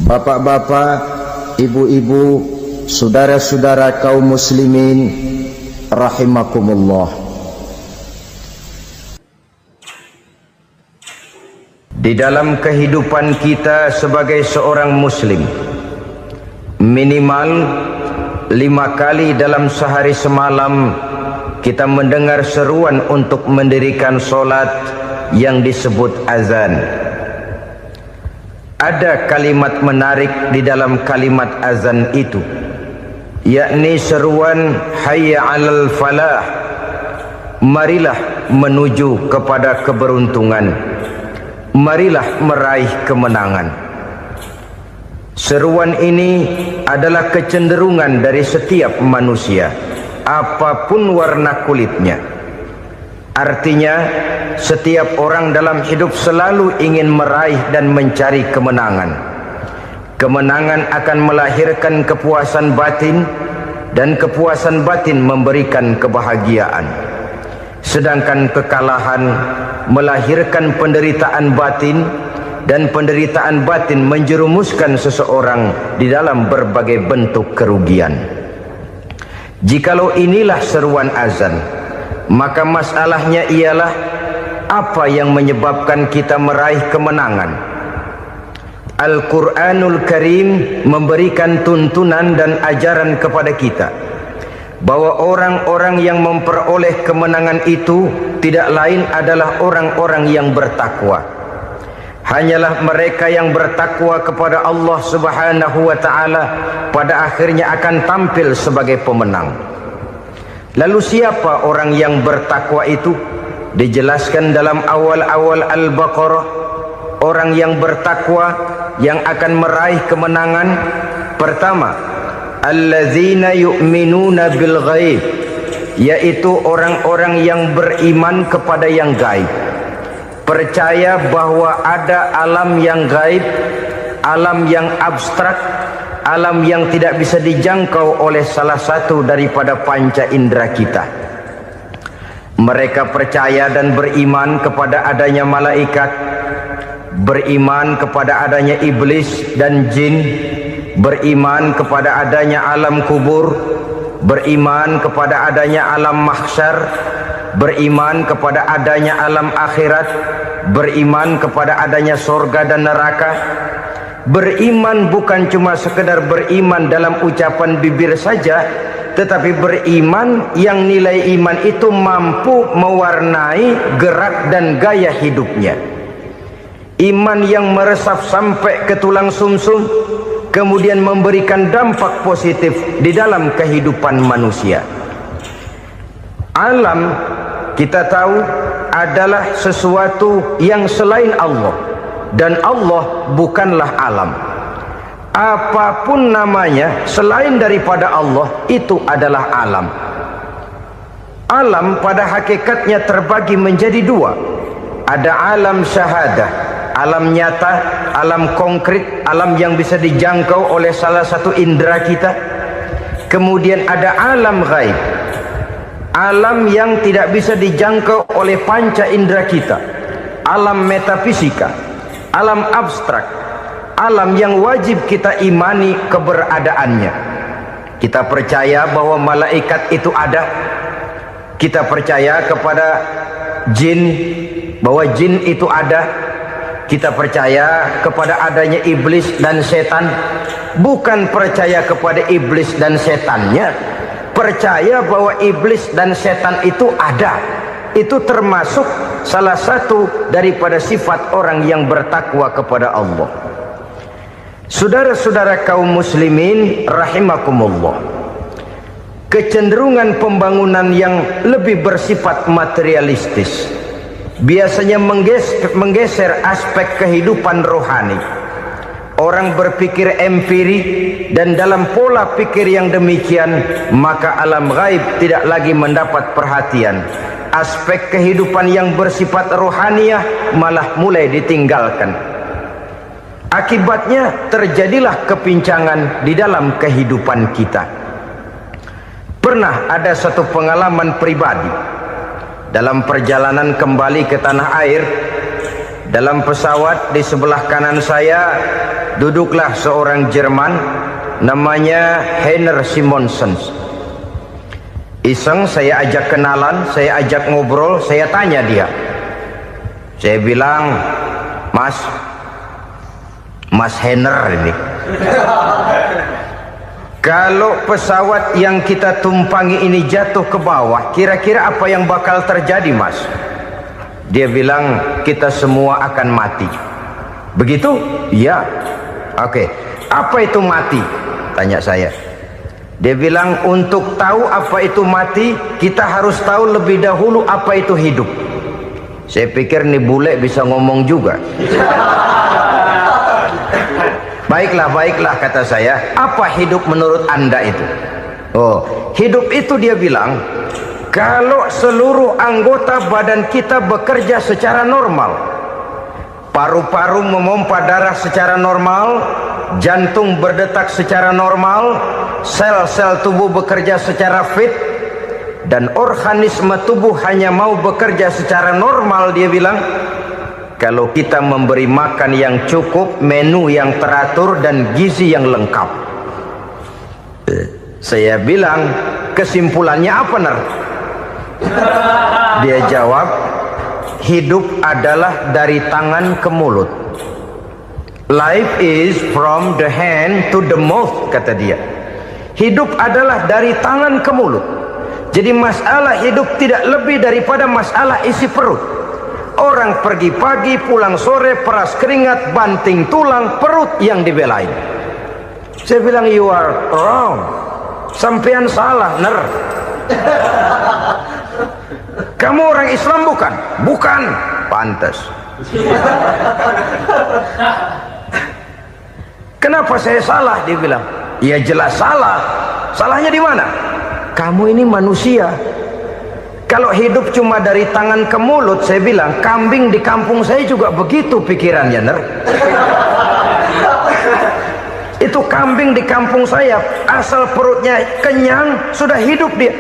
Bapak-bapak, ibu-ibu, saudara-saudara kaum muslimin rahimakumullah. Di dalam kehidupan kita sebagai seorang muslim, minimal 5 kali dalam sehari semalam kita mendengar seruan untuk mendirikan solat yang disebut azan. Ada kalimat menarik di dalam kalimat azan itu, yakni seruan hayya 'alal falah, marilah menuju kepada keberuntungan, marilah meraih kemenangan. Seruan ini adalah kecenderungan dari setiap manusia, apapun warna kulitnya. Artinya, setiap orang dalam hidup selalu ingin meraih dan mencari kemenangan. Kemenangan akan melahirkan kepuasan batin, dan kepuasan batin memberikan kebahagiaan. Sedangkan kekalahan melahirkan penderitaan batin, dan penderitaan batin menjerumuskan seseorang di dalam berbagai bentuk kerugian. Jikalau inilah seruan azan, maka masalahnya ialah apa yang menyebabkan kita meraih kemenangan. Al-Quranul Karim memberikan tuntunan dan ajaran kepada kita bahwa orang-orang yang memperoleh kemenangan itu tidak lain adalah orang-orang yang bertakwa. Hanyalah mereka yang bertakwa kepada Allah Subhanahu wa ta'ala pada akhirnya akan tampil sebagai pemenang. Lalu siapa orang yang bertakwa itu? Dijelaskan dalam awal-awal Al-Baqarah, orang yang bertakwa yang akan meraih kemenangan. Pertama, allazina yu'minuna bil ghaib, yaitu orang-orang yang beriman kepada yang gaib, percaya bahwa ada alam yang gaib, alam yang abstrak, alam yang tidak bisa dijangkau oleh salah satu daripada panca indera kita. Mereka percaya dan beriman kepada adanya malaikat, beriman kepada adanya iblis dan jin, beriman kepada adanya alam kubur, beriman kepada adanya alam mahsyar, beriman kepada adanya alam akhirat, beriman kepada adanya surga dan neraka. Beriman bukan cuma sekedar beriman dalam ucapan bibir saja, tetapi beriman yang nilai iman itu mampu mewarnai gerak dan gaya hidupnya. Iman yang meresap sampai ke tulang sumsum, kemudian memberikan dampak positif di dalam kehidupan manusia. Alam, kita tahu, adalah sesuatu yang selain Allah, dan Allah bukanlah alam. Apapun namanya selain daripada Allah, itu adalah alam. Alam pada hakikatnya terbagi menjadi dua. Ada alam syahadah, alam nyata, alam konkret, alam yang bisa dijangkau oleh salah satu indera kita. Kemudian ada alam ghaib, alam yang tidak bisa dijangkau oleh panca indera kita, alam metafisika, alam abstrak, alam yang wajib kita imani keberadaannya. Kita percaya bahwa malaikat itu ada, kita percaya kepada jin, bahwa jin itu ada, kita percaya kepada adanya iblis dan setan. Bukan percaya kepada iblis dan setannya, percaya bahwa iblis dan setan itu ada. Itu termasuk salah satu daripada sifat orang yang bertakwa kepada Allah. Saudara-saudara kaum muslimin rahimakumullah, kecenderungan pembangunan yang lebih bersifat materialistis biasanya menggeser aspek kehidupan rohani. Orang berpikir empiri, dan dalam pola pikir yang demikian maka alam gaib tidak lagi mendapat perhatian. Aspek kehidupan yang bersifat rohaniah malah mulai ditinggalkan. Akibatnya terjadilah kepincangan di dalam kehidupan kita. Pernah ada satu pengalaman pribadi dalam perjalanan kembali ke tanah air. Dalam pesawat di sebelah kanan saya duduklah seorang Jerman namanya Heiner Simonsen. Iseng saya ajak kenalan, saya ajak ngobrol, saya tanya dia. Saya bilang, Mas Heiner ini, kalau pesawat yang kita tumpangi ini jatuh ke bawah, kira-kira apa yang bakal terjadi, Mas? Dia bilang, kita semua akan mati. Begitu? Iya. Oke. Apa itu mati? Tanya saya. Dia bilang, untuk tahu apa itu mati, kita harus tahu lebih dahulu apa itu hidup. Saya pikir nih bule bisa ngomong juga. Baiklah kata saya. Apa hidup menurut Anda itu? Oh, hidup itu dia bilang, kalau seluruh anggota badan kita bekerja secara normal, paru-paru memompa darah secara normal, jantung berdetak secara normal, sel-sel tubuh bekerja secara fit, dan organisme tubuh hanya mau bekerja secara normal, dia bilang, kalau kita memberi makan yang cukup, menu yang teratur, dan gizi yang lengkap. Saya bilang, kesimpulannya apa, Ner? Dia jawab, hidup adalah dari tangan ke mulut. Life is from the hand to the mouth, kata dia. Hidup adalah dari tangan ke mulut. Jadi masalah hidup tidak lebih daripada masalah isi perut. Orang pergi pagi, pulang sore, peras keringat, banting tulang, perut yang dibelain. Saya bilang, you are wrong. Sampean salah, Ner. Kamu orang Islam bukan? Bukan. Pantas. Kenapa saya salah? Dia bilang, ya jelas salah. Salahnya di mana? Kamu ini manusia. Kalau hidup cuma dari tangan ke mulut, saya bilang, kambing di kampung saya juga begitu pikirannya, Ner. Itu kambing di kampung saya, asal perutnya kenyang, sudah hidup dia.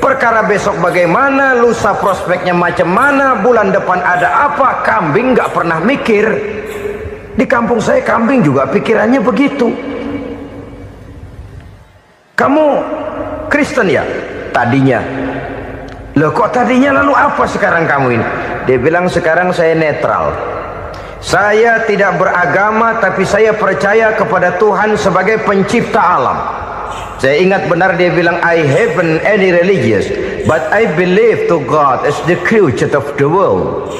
Perkara besok bagaimana, lusa prospeknya macam mana, bulan depan ada apa, kambing nggak pernah mikir. Di kampung saya kambing juga pikirannya begitu. Kamu Kristen ya? Tadinya. Loh kok tadinya, lalu apa sekarang kamu ini? Dia bilang, sekarang saya netral. Saya tidak beragama, tapi saya percaya kepada Tuhan sebagai pencipta alam. Saya ingat benar dia bilang, I haven't any religious, but I believe to God as the creator of the world.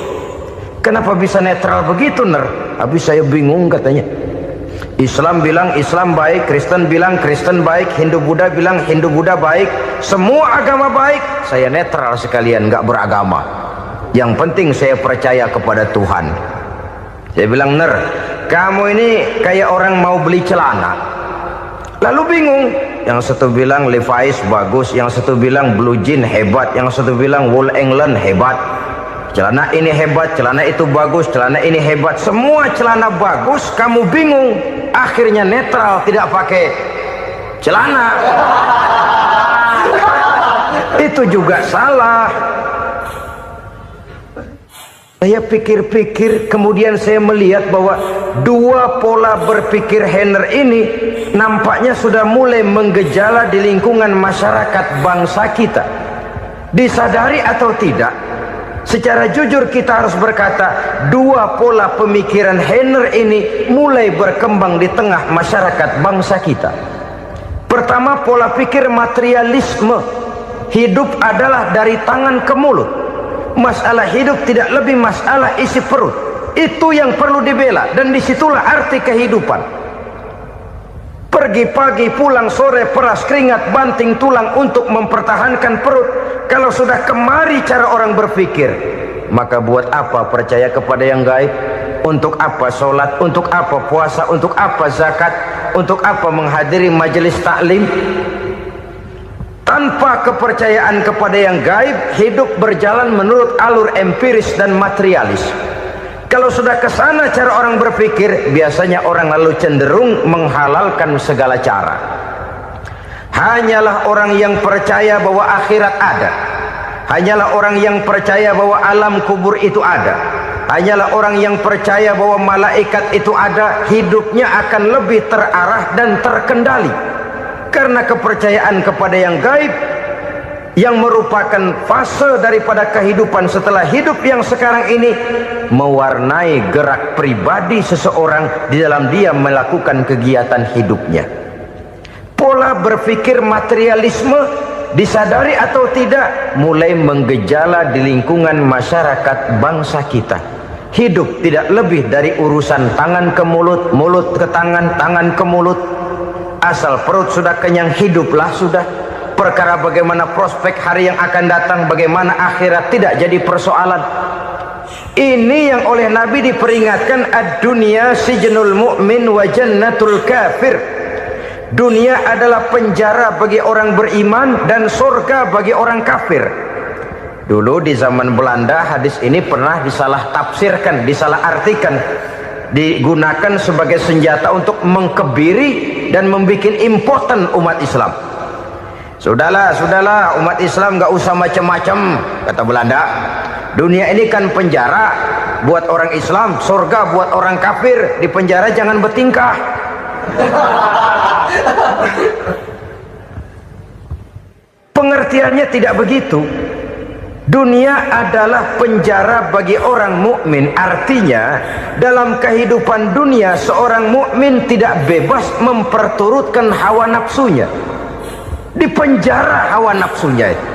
Kenapa bisa netral begitu, Ner? Habis saya bingung katanya. Islam bilang Islam baik, Kristen bilang Kristen baik, Hindu Buddha bilang Hindu Buddha baik, semua agama baik. Saya netral sekalian, nggak beragama. Yang penting saya percaya kepada Tuhan. Saya bilang, Ner, kamu ini kayak orang mau beli celana, lalu bingung. Yang satu bilang Levi's bagus, yang satu bilang Blue Jean hebat, yang satu bilang Wool England hebat. Celana ini hebat, celana itu bagus, celana ini hebat. Semua celana bagus, kamu bingung. Akhirnya netral, tidak pakai celana. Itu juga salah. Saya pikir-pikir, kemudian saya melihat bahwa dua pola berpikir Heiner ini nampaknya sudah mulai menggejala di lingkungan masyarakat bangsa kita. Disadari atau tidak, secara jujur kita harus berkata, dua pola pemikiran Heiner ini mulai berkembang di tengah masyarakat bangsa kita. Pertama, pola pikir materialisme. Hidup adalah dari tangan ke mulut. Masalah hidup tidak lebih masalah isi perut. Itu yang perlu dibela, dan disitulah arti kehidupan. Pergi pagi, pulang sore, peras keringat, banting tulang untuk mempertahankan perut. Kalau sudah kemari cara orang berpikir, maka buat apa percaya kepada yang gaib? Untuk apa sholat? Untuk apa puasa? Untuk apa zakat? Untuk apa menghadiri majelis taklim? Tanpa kepercayaan kepada yang gaib, hidup berjalan menurut alur empiris dan materialis. Kalau sudah ke sana cara orang berpikir, biasanya orang lalu cenderung menghalalkan segala cara. Hanyalah orang yang percaya bahwa akhirat ada, hanyalah orang yang percaya bahwa alam kubur itu ada, hanyalah orang yang percaya bahwa malaikat itu ada, hidupnya akan lebih terarah dan terkendali. Karena kepercayaan kepada yang gaib, yang merupakan fase daripada kehidupan setelah hidup yang sekarang ini, mewarnai gerak pribadi seseorang di dalam dia melakukan kegiatan hidupnya. Pola berpikir materialisme, disadari atau tidak, mulai menggejala di lingkungan masyarakat bangsa kita. Hidup tidak lebih dari urusan tangan ke mulut, mulut ke tangan, tangan ke mulut. Asal perut sudah kenyang, hiduplah sudah. Perkara bagaimana prospek hari yang akan datang, bagaimana akhirat, tidak jadi persoalan. Ini yang oleh Nabi diperingatkan, ad-dunya sijnul mu'min wa jannatul kafir. Dunia adalah penjara bagi orang beriman dan surga bagi orang kafir. Dulu di zaman Belanda hadis ini pernah disalah tafsirkan, disalah artikan, digunakan sebagai senjata untuk mengkebiri dan membuat impoten umat Islam. Sudahlah umat Islam gak usah macam-macam, kata Belanda. Dunia ini kan penjara buat orang Islam, surga buat orang kafir. Di penjara jangan bertingkah. Pengertiannya tidak begitu. Dunia adalah penjara bagi orang mukmin. Artinya dalam kehidupan dunia seorang mukmin tidak bebas memperturutkan hawa nafsunya. Di penjara hawa nafsunya itu.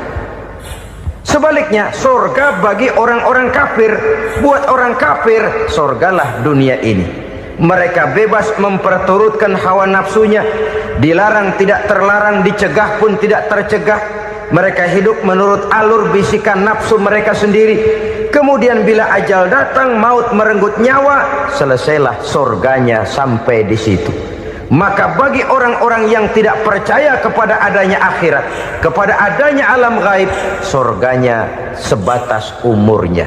Sebaliknya surga bagi orang-orang kafir. Buat orang kafir surgalah dunia ini. Mereka bebas memperturutkan hawa nafsunya, dilarang tidak terlarang, dicegah pun tidak tercegah. Mereka hidup menurut alur bisikan nafsu mereka sendiri. Kemudian bila ajal datang, maut merenggut nyawa, selesailah surganya sampai di situ. Maka bagi orang-orang yang tidak percaya kepada adanya akhirat, kepada adanya alam gaib, surganya sebatas umurnya.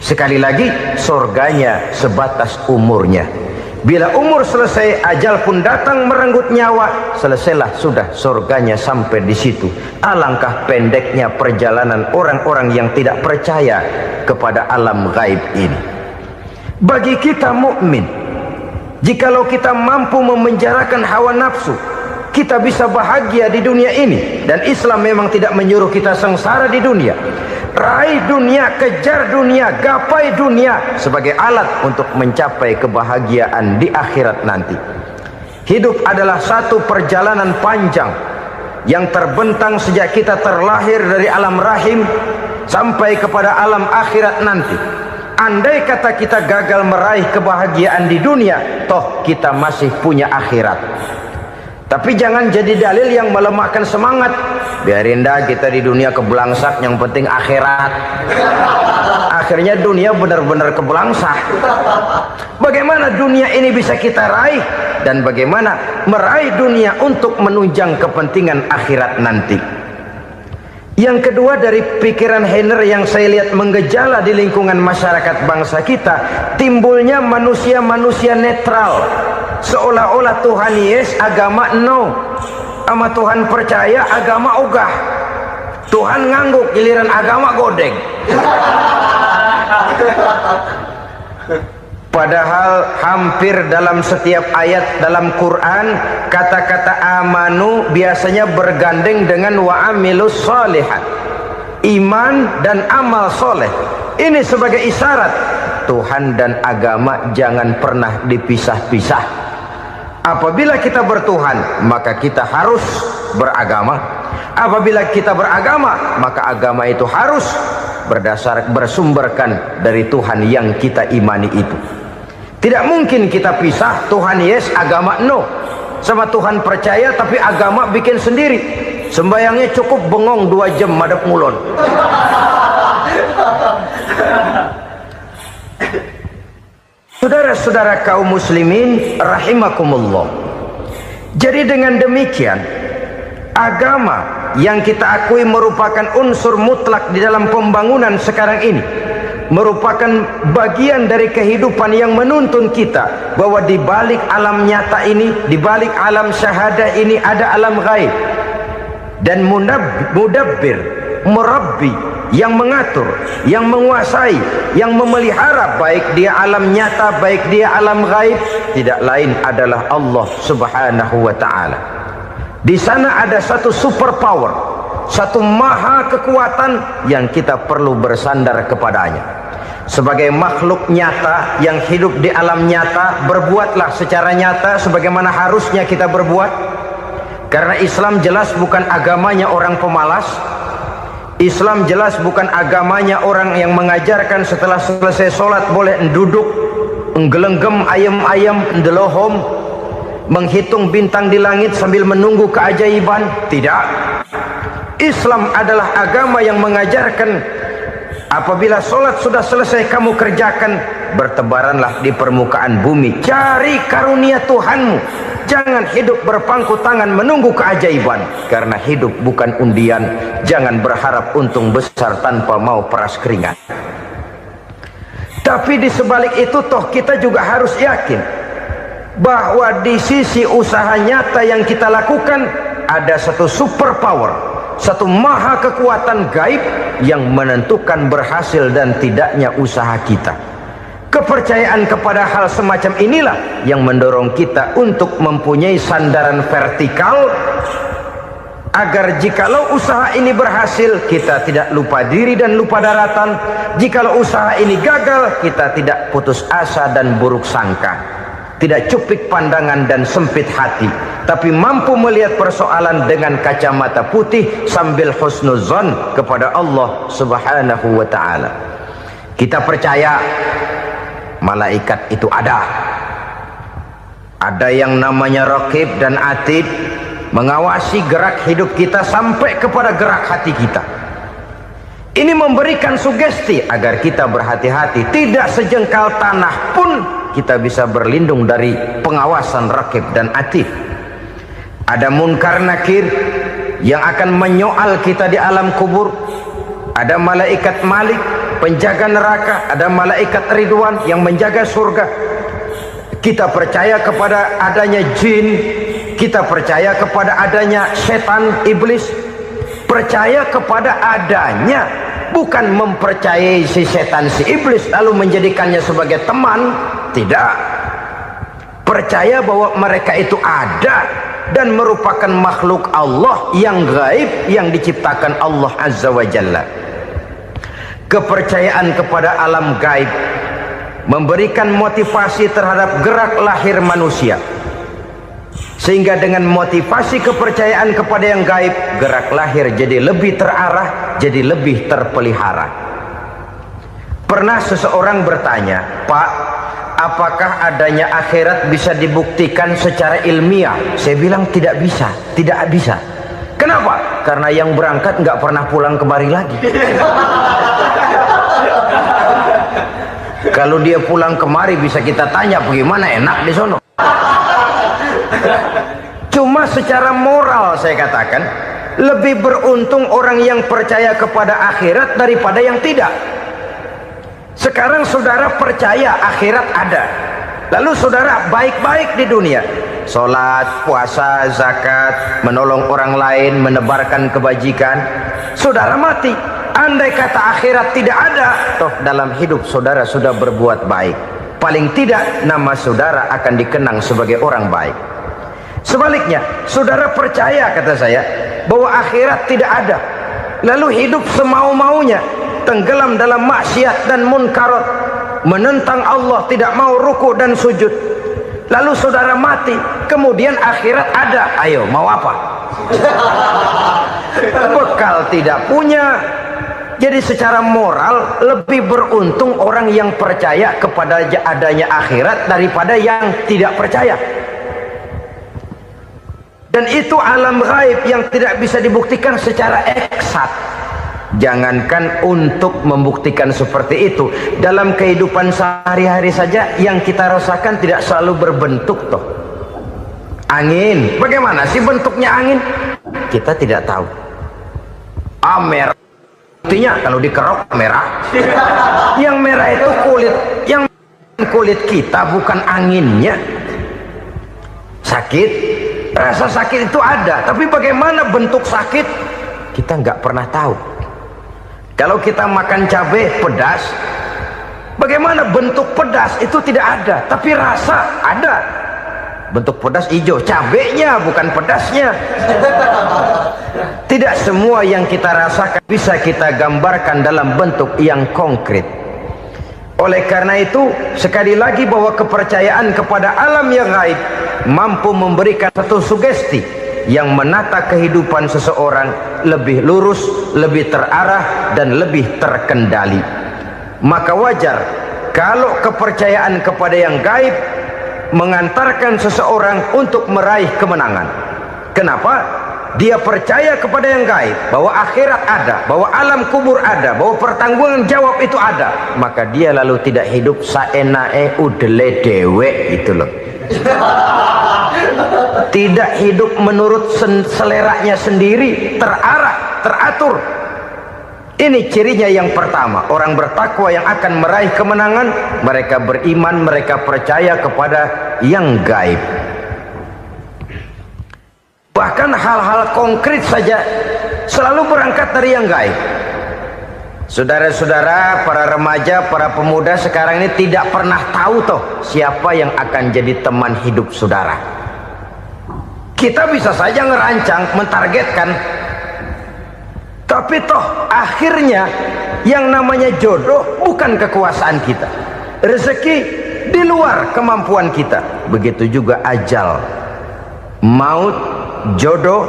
Sekali lagi, surganya sebatas umurnya. Bila umur selesai, ajal pun datang merenggut nyawa, selesailah sudah surganya sampai di situ. Alangkah pendeknya perjalanan orang-orang yang tidak percaya kepada alam gaib ini. Bagi kita mukmin, jikalau kita mampu memenjarakan hawa nafsu, kita bisa bahagia di dunia ini. Dan Islam memang tidak menyuruh kita sengsara di dunia. Raih dunia, kejar dunia, gapai dunia sebagai alat untuk mencapai kebahagiaan di akhirat nanti. Hidup adalah satu perjalanan panjang yang terbentang sejak kita terlahir dari alam rahim sampai kepada alam akhirat nanti. Andai kata kita gagal meraih kebahagiaan di dunia, toh kita masih punya akhirat. Tapi jangan jadi dalil yang melemahkan semangat. Biarin dah kita di dunia kebelangsak, yang penting akhirat. Akhirnya dunia benar-benar kebelangsak. Bagaimana dunia ini bisa kita raih, dan bagaimana meraih dunia untuk menunjang kepentingan akhirat nanti. Yang kedua, dari pikiran Heiner yang saya lihat menggejala di lingkungan masyarakat bangsa kita, timbulnya manusia-manusia netral. Seolah-olah Tuhan yes, agama no. Sama Tuhan percaya, agama ogah. Tuhan ngangguk, giliran agama godeng. Padahal hampir dalam setiap ayat dalam Quran, kata-kata amanu biasanya bergandeng dengan wa amilus sholihat. Iman dan amal soleh. Ini sebagai isyarat Tuhan dan agama jangan pernah dipisah-pisah. Apabila kita bertuhan, maka kita harus beragama. Apabila kita beragama, maka agama itu harus bersumberkan dari Tuhan yang kita imani itu. Tidak mungkin kita pisah, Tuhan yes, agama no. Sama Tuhan percaya tapi agama bikin sendiri. Sembayangnya cukup bengong 2 jam madep ngulon. Saudara-saudara kaum muslimin rahimakumullah. Jadi dengan demikian, agama yang kita akui merupakan unsur mutlak di dalam pembangunan sekarang ini, merupakan bagian dari kehidupan yang menuntun kita bahwa di balik alam nyata ini, di balik alam syahadah ini ada alam gaib. Dan mudabbir, murabbi, yang mengatur, yang menguasai, yang memelihara, baik dia alam nyata, baik dia alam gaib, tidak lain adalah Allah Subhanahu wa ta'ala. Di sana ada satu super power, satu maha kekuatan yang kita perlu bersandar kepadanya. Sebagai makhluk nyata yang hidup di alam nyata, berbuatlah secara nyata sebagaimana harusnya kita berbuat. Karena Islam jelas bukan agamanya orang pemalas. Islam jelas bukan agamanya orang yang mengajarkan setelah selesai sholat boleh duduk, nggelenggem ayam-ayam, ndelohom, menghitung bintang di langit sambil menunggu keajaiban. Tidak. Islam adalah agama yang mengajarkan apabila sholat sudah selesai kamu kerjakan, bertebaranlah di permukaan bumi, cari karunia Tuhanmu. Jangan hidup berpangku tangan menunggu keajaiban, karena hidup bukan undian. Jangan berharap untung besar tanpa mau peras keringat. Tapi di sebalik itu toh kita juga harus yakin bahwa di sisi usaha nyata yang kita lakukan ada satu super power, satu maha kekuatan gaib yang menentukan berhasil dan tidaknya usaha kita. Kepercayaan kepada hal semacam inilah yang mendorong kita untuk mempunyai sandaran vertikal, agar jikalau usaha ini berhasil, kita tidak lupa diri dan lupa daratan. Jikalau usaha ini gagal, kita tidak putus asa dan buruk sangka, tidak cupik pandangan dan sempit hati, tapi mampu melihat persoalan dengan kacamata putih sambil husnuzon kepada Allah Subhanahu wa ta'ala. Kita percaya malaikat itu ada yang namanya Raqib dan Atid, mengawasi gerak hidup kita sampai kepada gerak hati kita. Ini memberikan sugesti agar kita berhati-hati, tidak sejengkal tanah pun kita bisa berlindung dari pengawasan Raqib dan Atid. Ada Munkar Nakir yang akan menyoal kita di alam kubur. Ada malaikat Malik, penjaga neraka. Ada malaikat Ridwan yang menjaga surga. Kita percaya kepada adanya jin, kita percaya kepada adanya setan, iblis. Percaya kepada adanya, bukan mempercayai si setan, si iblis lalu menjadikannya sebagai teman. Tidak. Percaya bahwa mereka itu ada dan merupakan makhluk Allah yang gaib yang diciptakan Allah Azza wa Jalla. Kepercayaan kepada alam gaib memberikan motivasi terhadap gerak lahir manusia, sehingga dengan motivasi kepercayaan kepada yang gaib, gerak lahir jadi lebih terarah, jadi lebih terpelihara. Pernah seseorang bertanya, "Pak, apakah adanya akhirat bisa dibuktikan secara ilmiah?" Saya bilang tidak bisa, tidak bisa. Kenapa? Karena yang berangkat nggak pernah pulang kemari lagi. Kalau dia pulang kemari bisa kita tanya bagaimana enak di sono. Cuma secara moral saya katakan, lebih beruntung orang yang percaya kepada akhirat daripada yang tidak. Sekarang saudara percaya akhirat ada, lalu saudara baik-baik di dunia, sholat, puasa, zakat, menolong orang lain, menebarkan kebajikan. Saudara mati, andai kata akhirat tidak ada, toh dalam hidup saudara sudah berbuat baik, paling tidak nama saudara akan dikenang sebagai orang baik. Sebaliknya, saudara percaya, kata saya, bahwa akhirat tidak ada, lalu hidup semau-maunya, tenggelam dalam maksiat dan munkarat, menentang Allah, tidak mau ruku dan sujud, lalu saudara mati, kemudian akhirat ada, ayo mau apa? Bekal tidak punya. Jadi secara moral lebih beruntung orang yang percaya kepada adanya akhirat daripada yang tidak percaya. Dan itu alam gaib yang tidak bisa dibuktikan secara eksat. Jangankan untuk membuktikan seperti itu, dalam kehidupan sehari-hari saja yang kita rasakan tidak selalu berbentuk toh. Angin, bagaimana sih bentuknya angin? Kita tidak tahu. Merah, buktinya kalau dikerok merah. Yang merah itu kulit, yang kulit kita bukan anginnya. Sakit, rasa sakit itu ada, tapi bagaimana bentuk sakit kita nggak pernah tahu. Kalau kita makan cabai pedas, bagaimana bentuk pedas itu tidak ada, tapi rasa ada. Bentuk pedas hijau, cabenya bukan pedasnya. Tidak semua yang kita rasakan bisa kita gambarkan dalam bentuk yang konkret. Oleh karena itu, sekali lagi bahwa kepercayaan kepada alam yang gaib mampu memberikan satu sugesti yang menata kehidupan seseorang lebih lurus, lebih terarah, dan lebih terkendali. Maka wajar kalau kepercayaan kepada yang gaib mengantarkan seseorang untuk meraih kemenangan. Kenapa? Dia percaya kepada yang gaib, bahwa akhirat ada, bahwa alam kubur ada, bahwa pertanggungan jawab itu ada. Maka dia lalu tidak hidup saenae udele dewe, itu loh. Tidak hidup menurut seleranya sendiri, terarah, teratur. Ini cirinya yang pertama. Orang bertakwa yang akan meraih kemenangan, mereka beriman, mereka percaya kepada yang gaib. Bahkan hal-hal konkret saja selalu berangkat dari yang gaib. Saudara-saudara, para remaja, para pemuda sekarang ini tidak pernah tahu toh siapa yang akan jadi teman hidup saudara. Kita bisa saja ngerancang, mentargetkan, tapi toh akhirnya yang namanya jodoh bukan kekuasaan kita. Rezeki di luar kemampuan kita. Begitu juga ajal, maut, jodoh,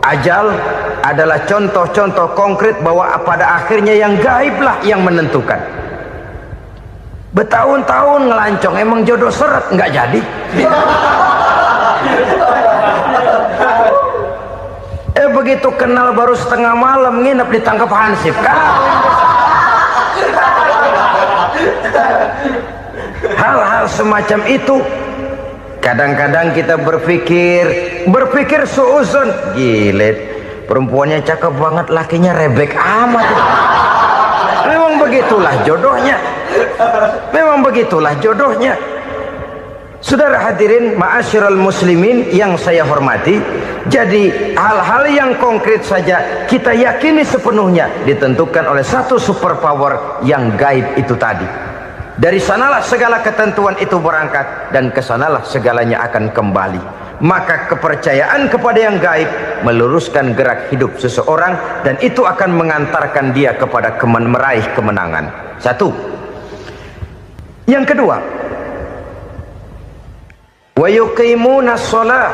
ajal adalah contoh-contoh konkret bahwa pada akhirnya yang gaiblah yang menentukan. Bertahun-tahun ngelancong, emang jodoh seret, nggak jadi. Begitu kenal baru setengah malam nginep ditangkap hansip kan. Hal-hal semacam itu kadang-kadang kita berpikir suuzon, gile, perempuannya cakep banget, lakinya rebek amat. Memang begitulah jodohnya. Memang begitulah jodohnya. Saudara hadirin ma'asyiral muslimin yang saya hormati, jadi hal-hal yang konkret saja kita yakini sepenuhnya ditentukan oleh satu superpower yang gaib itu tadi. Dari sanalah segala ketentuan itu berangkat, dan kesanalah segalanya akan kembali. Maka kepercayaan kepada yang gaib meluruskan gerak hidup seseorang, dan itu akan mengantarkan dia kepada meraih kemenangan. Satu. Yang kedua, wa yuqimuna shalah.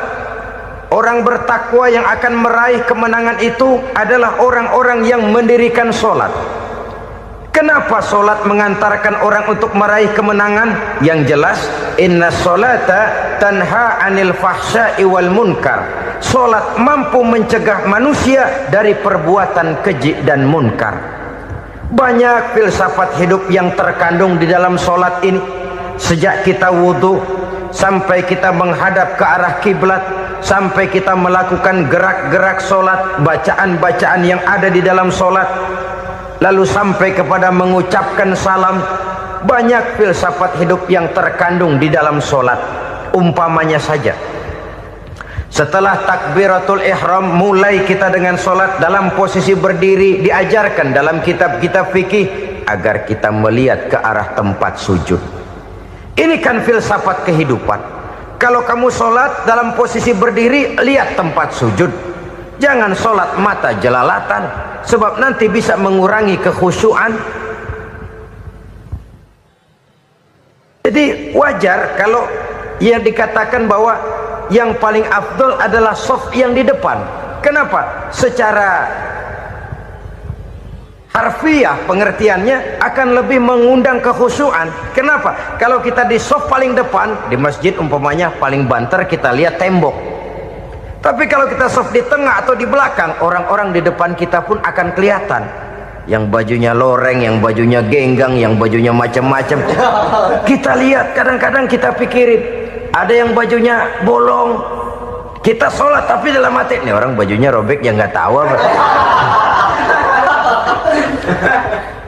Orang bertakwa yang akan meraih kemenangan itu adalah orang-orang yang mendirikan sholat. Kenapa sholat mengantarkan orang untuk meraih kemenangan? Yang jelas, inna sholata tanha anil fahsya'i wal munkar. Sholat mampu mencegah manusia dari perbuatan keji dan munkar. Banyak filsafat hidup yang terkandung di dalam sholat ini. Sejak kita wudhu sampai kita menghadap ke arah kiblat, sampai kita melakukan gerak-gerak sholat, bacaan-bacaan yang ada di dalam sholat, lalu sampai kepada mengucapkan salam. Banyak filsafat hidup yang terkandung di dalam sholat. Umpamanya saja, setelah takbiratul ihram, mulai kita dengan sholat dalam posisi berdiri. Diajarkan dalam kitab-kitab fikih agar kita melihat ke arah tempat sujud. Ini kan filsafat kehidupan. Kalau kamu sholat dalam posisi berdiri, lihat tempat sujud. Jangan sholat mata jelalatan, sebab nanti bisa mengurangi kekhusyuan. Jadi wajar kalau yang dikatakan bahwa yang paling afdol adalah shaf yang di depan. Kenapa? Secara harfiah pengertiannya akan lebih mengundang kekhusyuan. Kenapa? Kalau kita di shaf paling depan di masjid umpamanya paling banter, kita lihat tembok. Tapi kalau kita shaf di tengah atau di belakang, orang-orang di depan kita pun akan kelihatan. Yang bajunya loreng, yang bajunya genggang, yang bajunya macam-macam. Kita lihat, kadang-kadang kita pikirin, ada yang bajunya bolong. Kita sholat tapi dalam hati, nih orang bajunya robek, yang nggak tahu apa.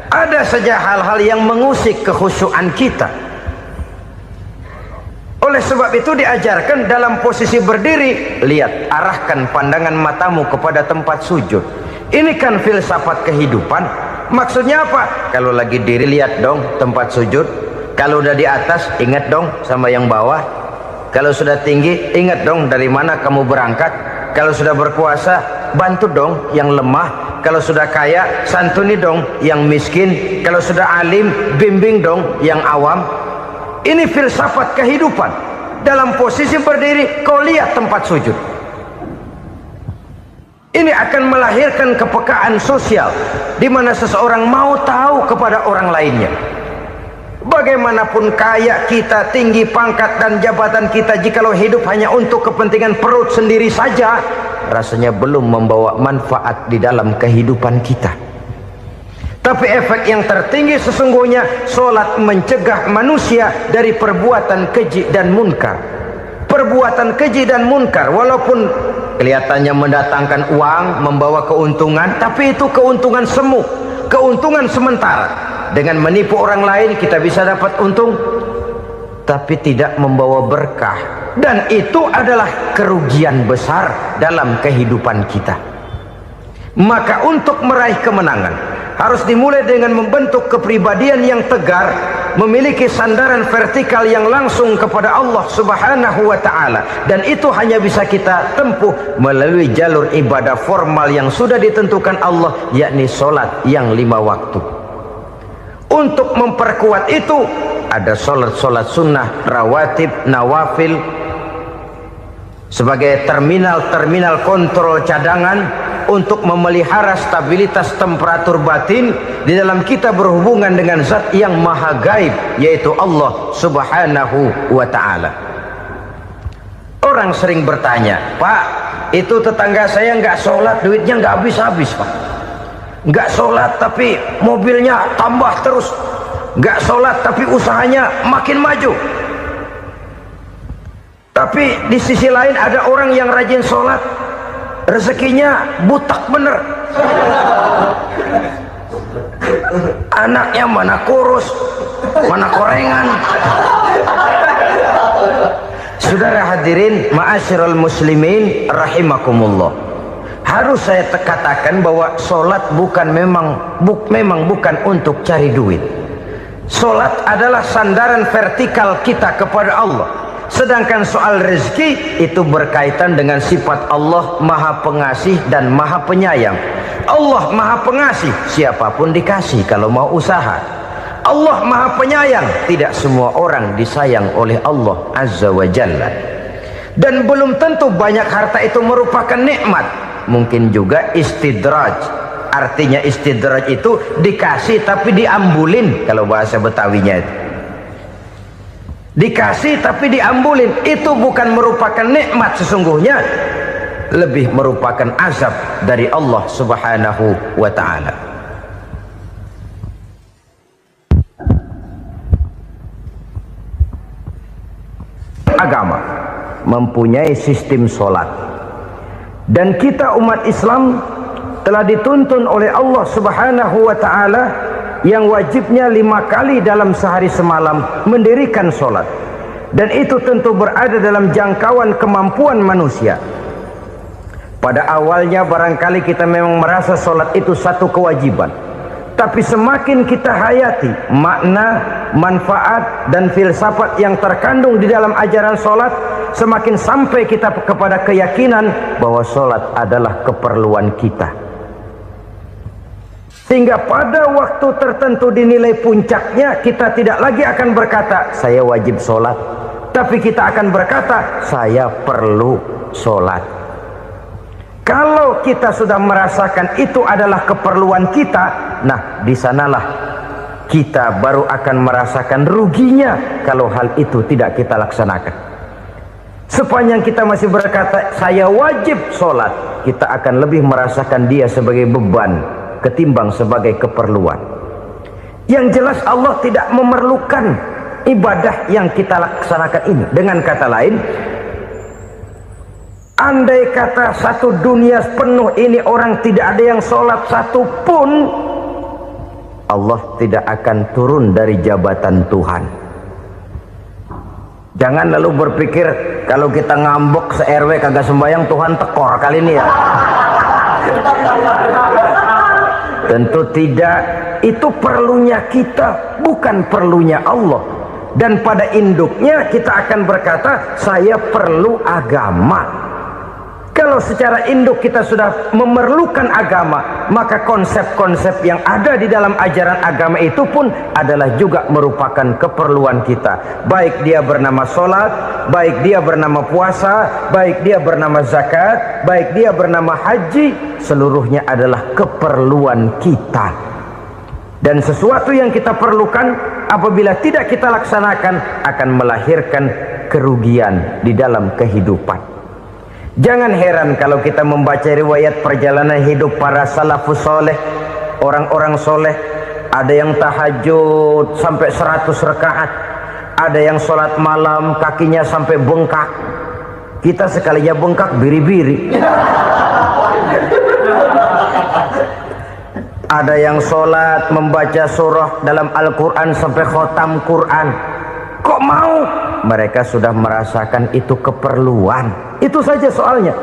Ada saja hal-hal yang mengusik kekhusyuan kita. Oleh sebab itu diajarkan dalam posisi berdiri, lihat, arahkan pandangan matamu kepada tempat sujud. Ini kan filsafat kehidupan. Maksudnya apa? Kalau lagi diri lihat dong tempat sujud. Kalau udah di atas ingat dong sama yang bawah. Kalau sudah tinggi ingat dong dari mana kamu berangkat. Kalau sudah berkuasa bantu dong yang lemah. Kalau sudah kaya santuni dong yang miskin. Kalau sudah alim bimbing dong yang awam. Ini filsafat kehidupan. Dalam posisi berdiri kau lihat tempat sujud. Ini akan melahirkan kepekaan sosial di mana seseorang mau tahu kepada orang lainnya. Bagaimanapun kaya kita, tinggi pangkat dan jabatan kita, jikalau hidup hanya untuk kepentingan perut sendiri saja, rasanya belum membawa manfaat di dalam kehidupan kita. Tapi efek yang tertinggi sesungguhnya, solat mencegah manusia dari perbuatan keji dan munkar. Perbuatan keji dan munkar walaupun kelihatannya mendatangkan uang, membawa keuntungan, tapi itu keuntungan semu, keuntungan sementara. Dengan menipu orang lain kita bisa dapat untung, tapi tidak membawa berkah. Dan itu adalah kerugian besar dalam kehidupan kita. Maka untuk meraih kemenangan harus dimulai dengan membentuk kepribadian yang tegar, memiliki sandaran vertikal yang langsung kepada Allah Subhanahu wa ta'ala. Dan itu hanya bisa kita tempuh melalui jalur ibadah formal yang sudah ditentukan Allah, yakni solat yang 5 waktu. Untuk memperkuat itu ada solat-solat sunnah, rawatib, nawafil sebagai terminal-terminal kontrol cadangan untuk memelihara stabilitas temperatur batin di dalam kita berhubungan dengan zat yang maha gaib, yaitu Allah Subhanahu wa ta'ala. Orang sering bertanya, Pak, itu tetangga saya nggak sholat, duitnya nggak habis-habis, Pak. Nggak sholat tapi mobilnya tambah terus, nggak sholat tapi usahanya makin maju. Tapi di sisi lain ada orang yang rajin sholat, rezekinya butak bener, anaknya mana kurus mana korengan. Saudara hadirin ma'asyiral muslimin rahimakumullah, harus saya katakan bahwa solat memang bukan untuk cari duit. Solat adalah sandaran vertikal kita kepada Allah. Sedangkan soal rezeki itu berkaitan dengan sifat Allah maha pengasih dan maha penyayang. Allah maha pengasih, siapapun dikasih kalau mau usaha. Allah maha penyayang, tidak semua orang disayang oleh Allah Azza wa Jalla. Dan belum tentu banyak harta itu merupakan nikmat. Mungkin juga istidraj. Artinya istidraj itu dikasih tapi diambulin, kalau bahasa Betawinya itu. Dikasih tapi diambulin, itu bukan merupakan nikmat sesungguhnya, lebih merupakan azab dari Allah Subhanahu wa ta'ala. Agama mempunyai sistem solat, dan kita umat Islam telah dituntun oleh Allah Subhanahu wa ta'ala yang wajibnya 5 kali dalam sehari semalam mendirikan solat. Dan itu tentu berada dalam jangkauan kemampuan manusia. Pada awalnya barangkali kita memang merasa solat itu satu kewajiban, tapi semakin kita hayati makna, manfaat dan filsafat yang terkandung di dalam ajaran solat, semakin sampai kita kepada keyakinan bahwa solat adalah keperluan kita. Sehingga pada waktu tertentu dinilai puncaknya, kita tidak lagi akan berkata saya wajib sholat, tapi kita akan berkata saya perlu sholat. Kalau kita sudah merasakan itu adalah keperluan kita, nah di sanalah kita baru akan merasakan ruginya kalau hal itu tidak kita laksanakan. Sepanjang kita masih berkata saya wajib sholat, kita akan lebih merasakan dia sebagai beban ketimbang sebagai keperluan. Yang jelas Allah tidak memerlukan ibadah yang kita laksanakan ini. Dengan kata lain, andai kata satu dunia penuh ini orang tidak ada yang sholat satu pun, Allah tidak akan turun dari jabatan Tuhan. Jangan lalu berpikir kalau kita ngambek se-RW kagak sembahyang Tuhan tekor kali ini ya. Tentu tidak. Itu perlunya kita, bukan perlunya Allah. Dan pada induknya kita akan berkata, saya perlu agama. Kalau secara induk kita sudah memerlukan agama, maka konsep-konsep yang ada di dalam ajaran agama itu pun adalah juga merupakan keperluan kita. Baik dia bernama sholat, baik dia bernama puasa, baik dia bernama zakat, baik dia bernama haji, seluruhnya adalah keperluan kita. Dan sesuatu yang kita perlukan apabila tidak kita laksanakan akan melahirkan kerugian di dalam kehidupan. Jangan heran kalau kita membaca riwayat perjalanan hidup para salafus soleh, orang-orang soleh. Ada yang tahajud sampai 100 rakaat, ada yang sholat malam kakinya sampai bengkak. Kita sekalinya bengkak biri-biri. Ada yang sholat membaca surah dalam Al-Quran sampai khotam Quran. Kok mau? Mereka sudah merasakan itu keperluan. Itu saja soalnya.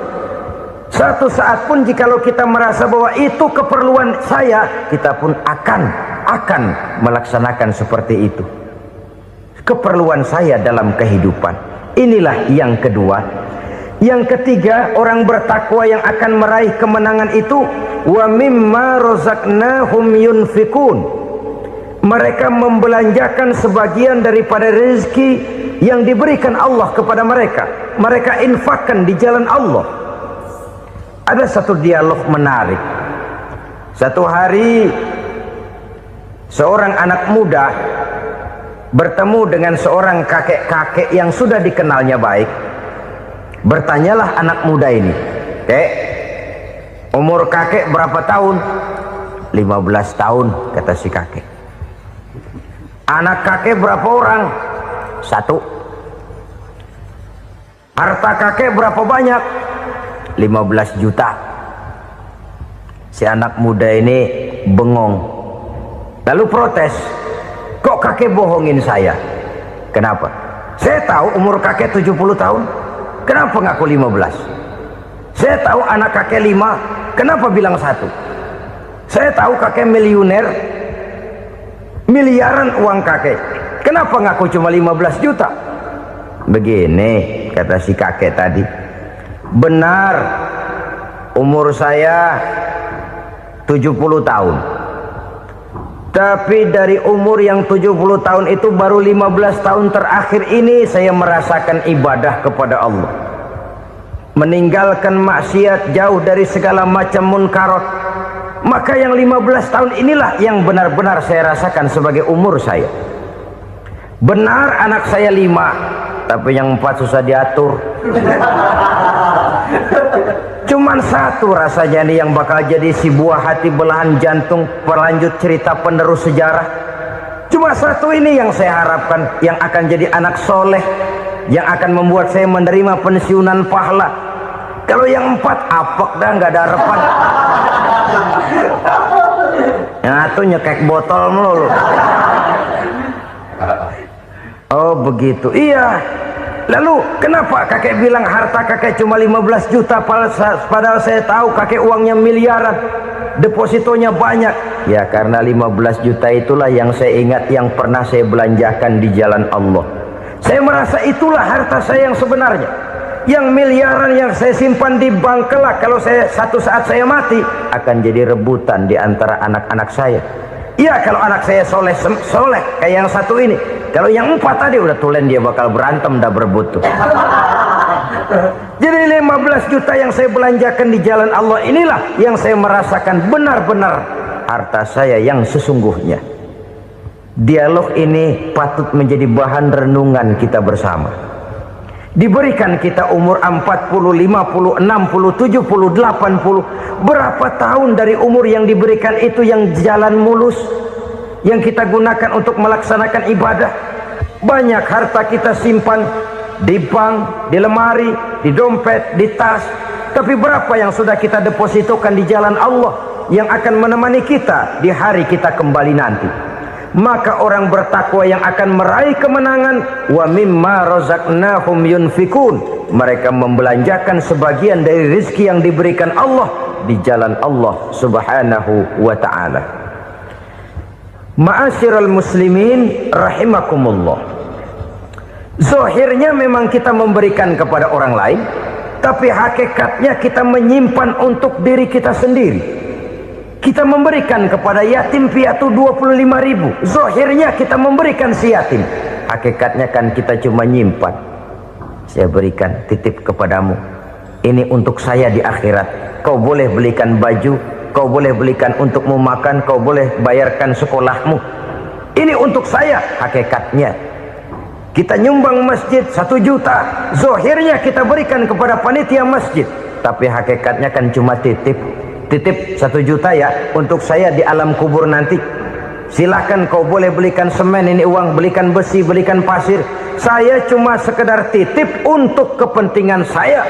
Satu saat pun jikalau kita merasa bahwa itu keperluan saya, kita pun akan melaksanakan seperti itu. Keperluan saya dalam kehidupan. Inilah yang kedua. Yang ketiga, orang bertakwa yang akan meraih kemenangan itu, wa mimma razaqnahum yunfikun. Mereka membelanjakan sebagian daripada rezeki yang diberikan Allah kepada mereka. Mereka infakkan di jalan Allah. Ada satu dialog menarik. Satu hari seorang anak muda bertemu dengan seorang kakek-kakek yang sudah dikenalnya baik. Bertanyalah anak muda ini, "Kek, umur kakek berapa tahun?" 15 tahun, kata si kakek. "Anak kakek berapa orang?" 1. "Harta kakek berapa banyak?" 15 juta. Si anak muda ini bengong, lalu protes, "Kok kakek bohongin saya?" "Kenapa?" "Saya tahu umur kakek 70 tahun. Kenapa ngaku 15? Saya tahu anak kakek 5. Kenapa bilang 1? Saya tahu kakek miliuner, miliaran uang kakek. Kenapa ngaku cuma 15 juta? Begini, kata si kakek tadi. Benar, umur saya 70 tahun. Tapi dari umur yang 70 tahun itu baru 15 tahun terakhir ini saya merasakan ibadah kepada Allah. Meninggalkan maksiat, jauh dari segala macam munkarat. Maka yang 15 tahun inilah yang benar-benar saya rasakan sebagai umur saya. Benar anak saya 5, tapi yang 4 susah diatur. Cuman 1 rasanya nih yang bakal jadi si buah hati belahan jantung pelanjut cerita penerus sejarah. Cuma 1 ini yang saya harapkan, yang akan jadi anak soleh, yang akan membuat saya menerima pensiunan pahala. Kalau yang 4 apek dah, nggak ada harapan. Yang 1 nyekek botol melulu. Oh begitu, iya. Lalu kenapa kakek bilang harta kakek cuma 15 juta padahal saya tahu kakek uangnya miliaran, depositonya banyak? Ya karena 15 juta itulah yang saya ingat yang pernah saya belanjakan di jalan Allah. Saya merasa itulah harta saya yang sebenarnya. Yang miliaran yang saya simpan di bank kelak kalau satu saat saya mati akan jadi rebutan di antara anak-anak saya. Iya kalau anak saya soleh kayak yang 1 ini. Kalau yang 4 tadi udah tulen dia bakal berantem dah berebut tuh. Jadi 15 juta yang saya belanjakan di jalan Allah inilah yang saya merasakan benar-benar harta saya yang sesungguhnya. Dialog ini patut menjadi bahan renungan kita bersama. Diberikan kita umur 40, 50, 60, 70, 80. Berapa tahun dari umur yang diberikan itu yang jalan mulus, yang kita gunakan untuk melaksanakan ibadah? Banyak harta kita simpan di bank, di lemari, di dompet, di tas. Tapi berapa yang sudah kita depositokan di jalan Allah yang akan menemani kita di hari kita kembali nanti? Maka orang bertakwa yang akan meraih kemenangan, wa mimma razaqnahum yunfikun, mereka membelanjakan sebagian dari rezeki yang diberikan Allah di jalan Allah subhanahu wa ta'ala. Ma'asyiral muslimin rahimakumullah, zahirnya memang kita memberikan kepada orang lain, tapi hakikatnya kita menyimpan untuk diri kita sendiri. Kita memberikan kepada yatim piatu 25.000, zahirnya kita memberikan si yatim, hakikatnya kan kita cuma nyimpan. Saya berikan, titip kepadamu, ini untuk saya di akhirat. Kau boleh belikan baju, kau boleh belikan untukmu makan, kau boleh bayarkan sekolahmu, ini untuk saya. Hakikatnya kita nyumbang masjid 1 juta, zahirnya kita berikan kepada panitia masjid, tapi hakikatnya kan cuma titip 1 juta ya, untuk saya di alam kubur nanti. Silahkan kau boleh belikan semen, ini uang, belikan besi, belikan pasir, saya cuma sekedar titip untuk kepentingan saya.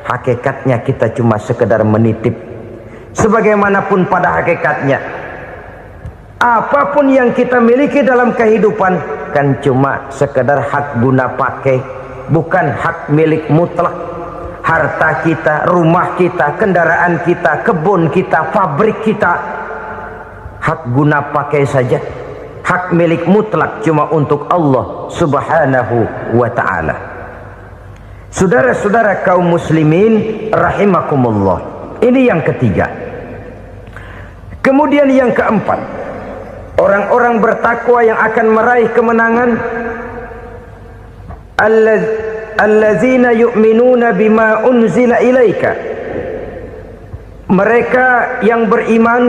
Hakikatnya kita cuma sekedar menitip. Sebagaimanapun pada hakikatnya, apapun yang kita miliki dalam kehidupan kan cuma sekedar hak guna pakai, bukan hak milik mutlak. Harta kita, rumah kita, kendaraan kita, kebun kita, pabrik kita, hak guna pakai saja. Hak milik mutlak cuma untuk Allah subhanahu wa ta'ala. Saudara-saudara kaum muslimin rahimakumullah, ini yang ketiga. Kemudian yang keempat, orang-orang bertakwa yang akan meraih kemenangan, allazina yu'minuna bima unzila ilaika, mereka yang beriman,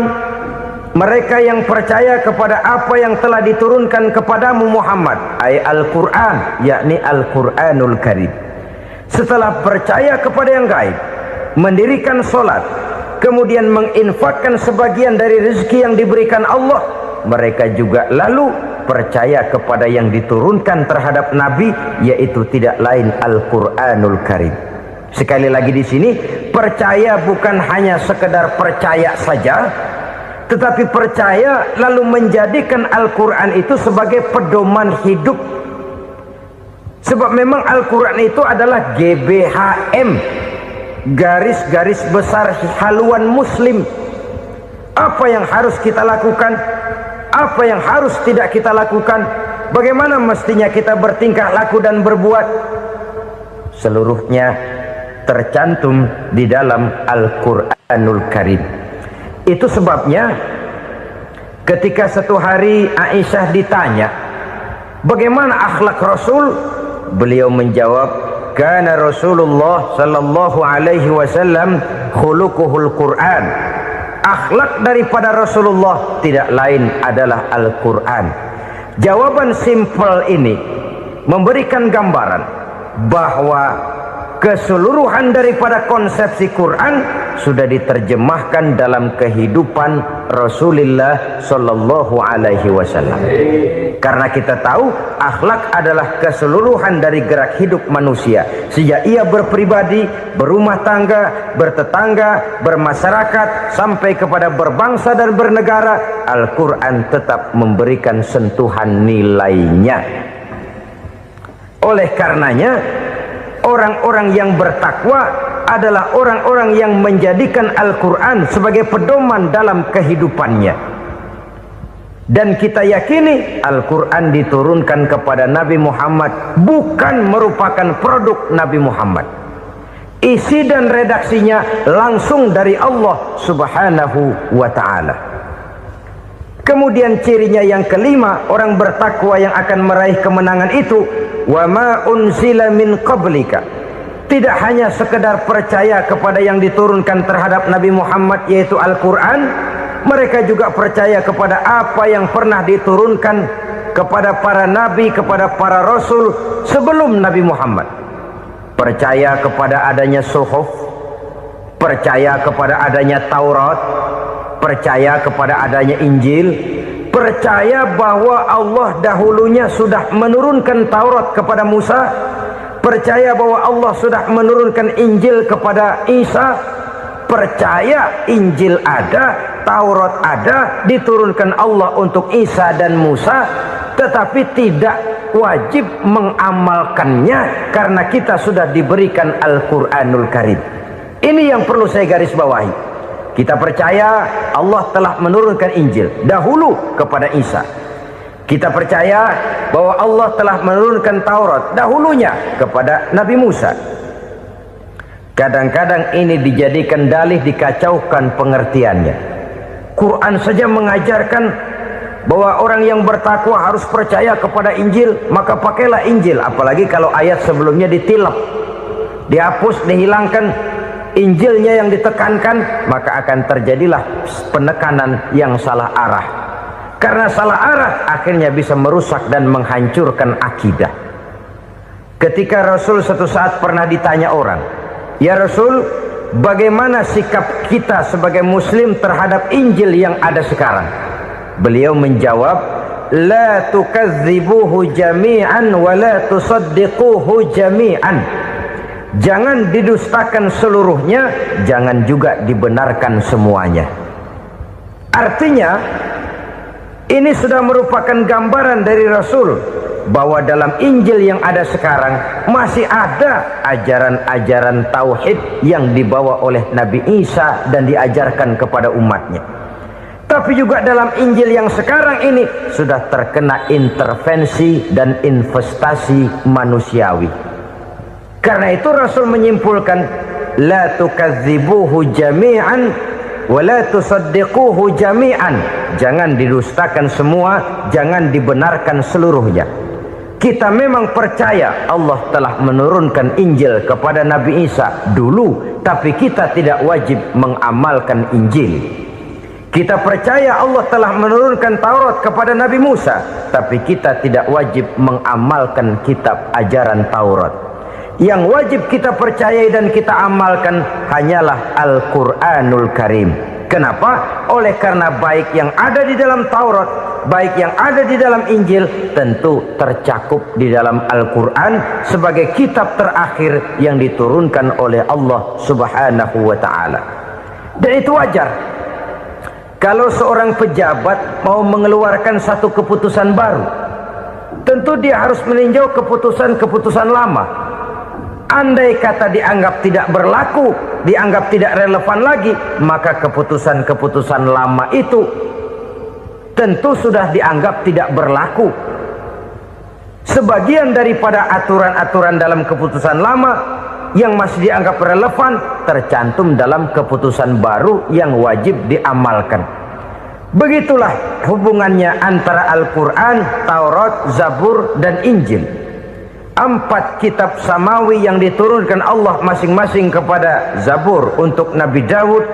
mereka yang percaya kepada apa yang telah diturunkan kepadamu Muhammad, ay Al-Quran, yakni Al-Quranul Karim. Setelah percaya kepada yang gaib, mendirikan solat, kemudian menginfakkan sebagian dari rezeki yang diberikan Allah, mereka juga lalu percaya kepada yang diturunkan terhadap Nabi, yaitu tidak lain Al-Quranul Karim. Sekali lagi di sini, percaya bukan hanya sekedar percaya saja, tetapi percaya lalu menjadikan Al-Quran itu sebagai pedoman hidup. Sebab memang Al-Quran itu adalah GBHM, garis-garis besar haluan muslim. Apa yang harus kita lakukan, apa yang harus tidak kita lakukan, bagaimana mestinya kita bertingkah laku dan berbuat, seluruhnya tercantum di dalam Al-Quranul Karim. Itu sebabnya ketika satu hari Aisyah ditanya bagaimana akhlak Rasul, beliau menjawab, kana Rasulullah sallallahu alaihi wasallam khuluquhul Quran. Akhlak daripada Rasulullah tidak lain adalah Al-Quran. Jawaban simpel ini memberikan gambaran bahwa keseluruhan daripada konsepsi Quran sudah diterjemahkan dalam kehidupan Rasulullah sallallahu alaihi wasallam. Karena kita tahu akhlak adalah keseluruhan dari gerak hidup manusia, sejak ia berpribadi, berumah tangga, bertetangga, bermasyarakat, sampai kepada berbangsa dan bernegara. Al-Quran tetap memberikan sentuhan nilainya. Oleh karenanya, orang-orang yang bertakwa adalah orang-orang yang menjadikan Al-Quran sebagai pedoman dalam kehidupannya. Dan kita yakini Al-Quran diturunkan kepada Nabi Muhammad, bukan merupakan produk Nabi Muhammad. Isi dan redaksinya langsung dari Allah subhanahu wa ta'ala. Kemudian cirinya yang kelima, orang bertakwa yang akan meraih kemenangan itu, wa ma unzila min qablika. Tidak hanya sekedar percaya kepada yang diturunkan terhadap Nabi Muhammad, yaitu Al-Quran, mereka juga percaya kepada apa yang pernah diturunkan kepada para nabi, kepada para rasul sebelum Nabi Muhammad. Percaya kepada adanya suhuf, percaya kepada adanya Taurat, percaya kepada adanya Injil, percaya bahwa Allah dahulunya sudah menurunkan Taurat kepada Musa, percaya bahwa Allah sudah menurunkan Injil kepada Isa, percaya Injil ada, Taurat ada, diturunkan Allah untuk Isa dan Musa, tetapi tidak wajib mengamalkannya karena kita sudah diberikan Al-Quranul Karim. Ini yang perlu saya garis bawahi. Kita percaya Allah telah menurunkan Injil dahulu kepada Isa. Kita percaya bahwa Allah telah menurunkan Taurat dahulunya kepada Nabi Musa. Kadang-kadang ini dijadikan dalih, dikacaukan pengertiannya. Quran saja mengajarkan bahwa orang yang bertakwa harus percaya kepada Injil, maka pakailah Injil. Apalagi kalau ayat sebelumnya ditilap, dihapus, dihilangkan, Injilnya yang ditekankan, maka akan terjadilah penekanan yang salah arah. Karena salah arah akhirnya bisa merusak dan menghancurkan akidah. Ketika Rasul suatu saat pernah ditanya orang, "Ya Rasul, bagaimana sikap kita sebagai muslim terhadap Injil yang ada sekarang?" Beliau menjawab, "La tukadzibuhu jami'an wa la tusaddiquhu jami'an." Jangan didustakan seluruhnya, jangan juga dibenarkan semuanya. Artinya, ini sudah merupakan gambaran dari Rasul bahwa dalam Injil yang ada sekarang masih ada ajaran-ajaran tauhid yang dibawa oleh Nabi Isa dan diajarkan kepada umatnya. Tapi juga dalam Injil yang sekarang ini sudah terkena intervensi dan investasi manusiawi. Karena itu Rasul menyimpulkan, la tukadzibuhu jami'an wa la tusaddiquhu jami'an. Jangan didustakan semua, jangan dibenarkan seluruhnya. Kita memang percaya Allah telah menurunkan Injil kepada Nabi Isa dulu, tapi kita tidak wajib mengamalkan Injil. Kita percaya Allah telah menurunkan Taurat kepada Nabi Musa, tapi kita tidak wajib mengamalkan kitab ajaran Taurat. Yang wajib kita percayai dan kita amalkan hanyalah Al-Quranul Karim. Kenapa? Oleh karena baik yang ada di dalam Taurat, baik yang ada di dalam Injil, tentu tercakup di dalam Al-Quran sebagai kitab terakhir yang diturunkan oleh Allah Subhanahu wa Ta'ala. Dan itu wajar. Kalau seorang pejabat mau mengeluarkan satu keputusan baru, tentu dia harus meninjau keputusan-keputusan lama. Andai kata dianggap tidak berlaku, dianggap tidak relevan lagi, maka keputusan-keputusan lama itu tentu sudah dianggap tidak berlaku. Sebagian daripada aturan-aturan dalam keputusan lama yang masih dianggap relevan tercantum dalam keputusan baru yang wajib diamalkan. Begitulah hubungannya antara Al-Quran, Taurat, Zabur, dan Injil. 4 kitab samawi yang diturunkan Allah masing-masing kepada Zabur untuk Nabi Daud,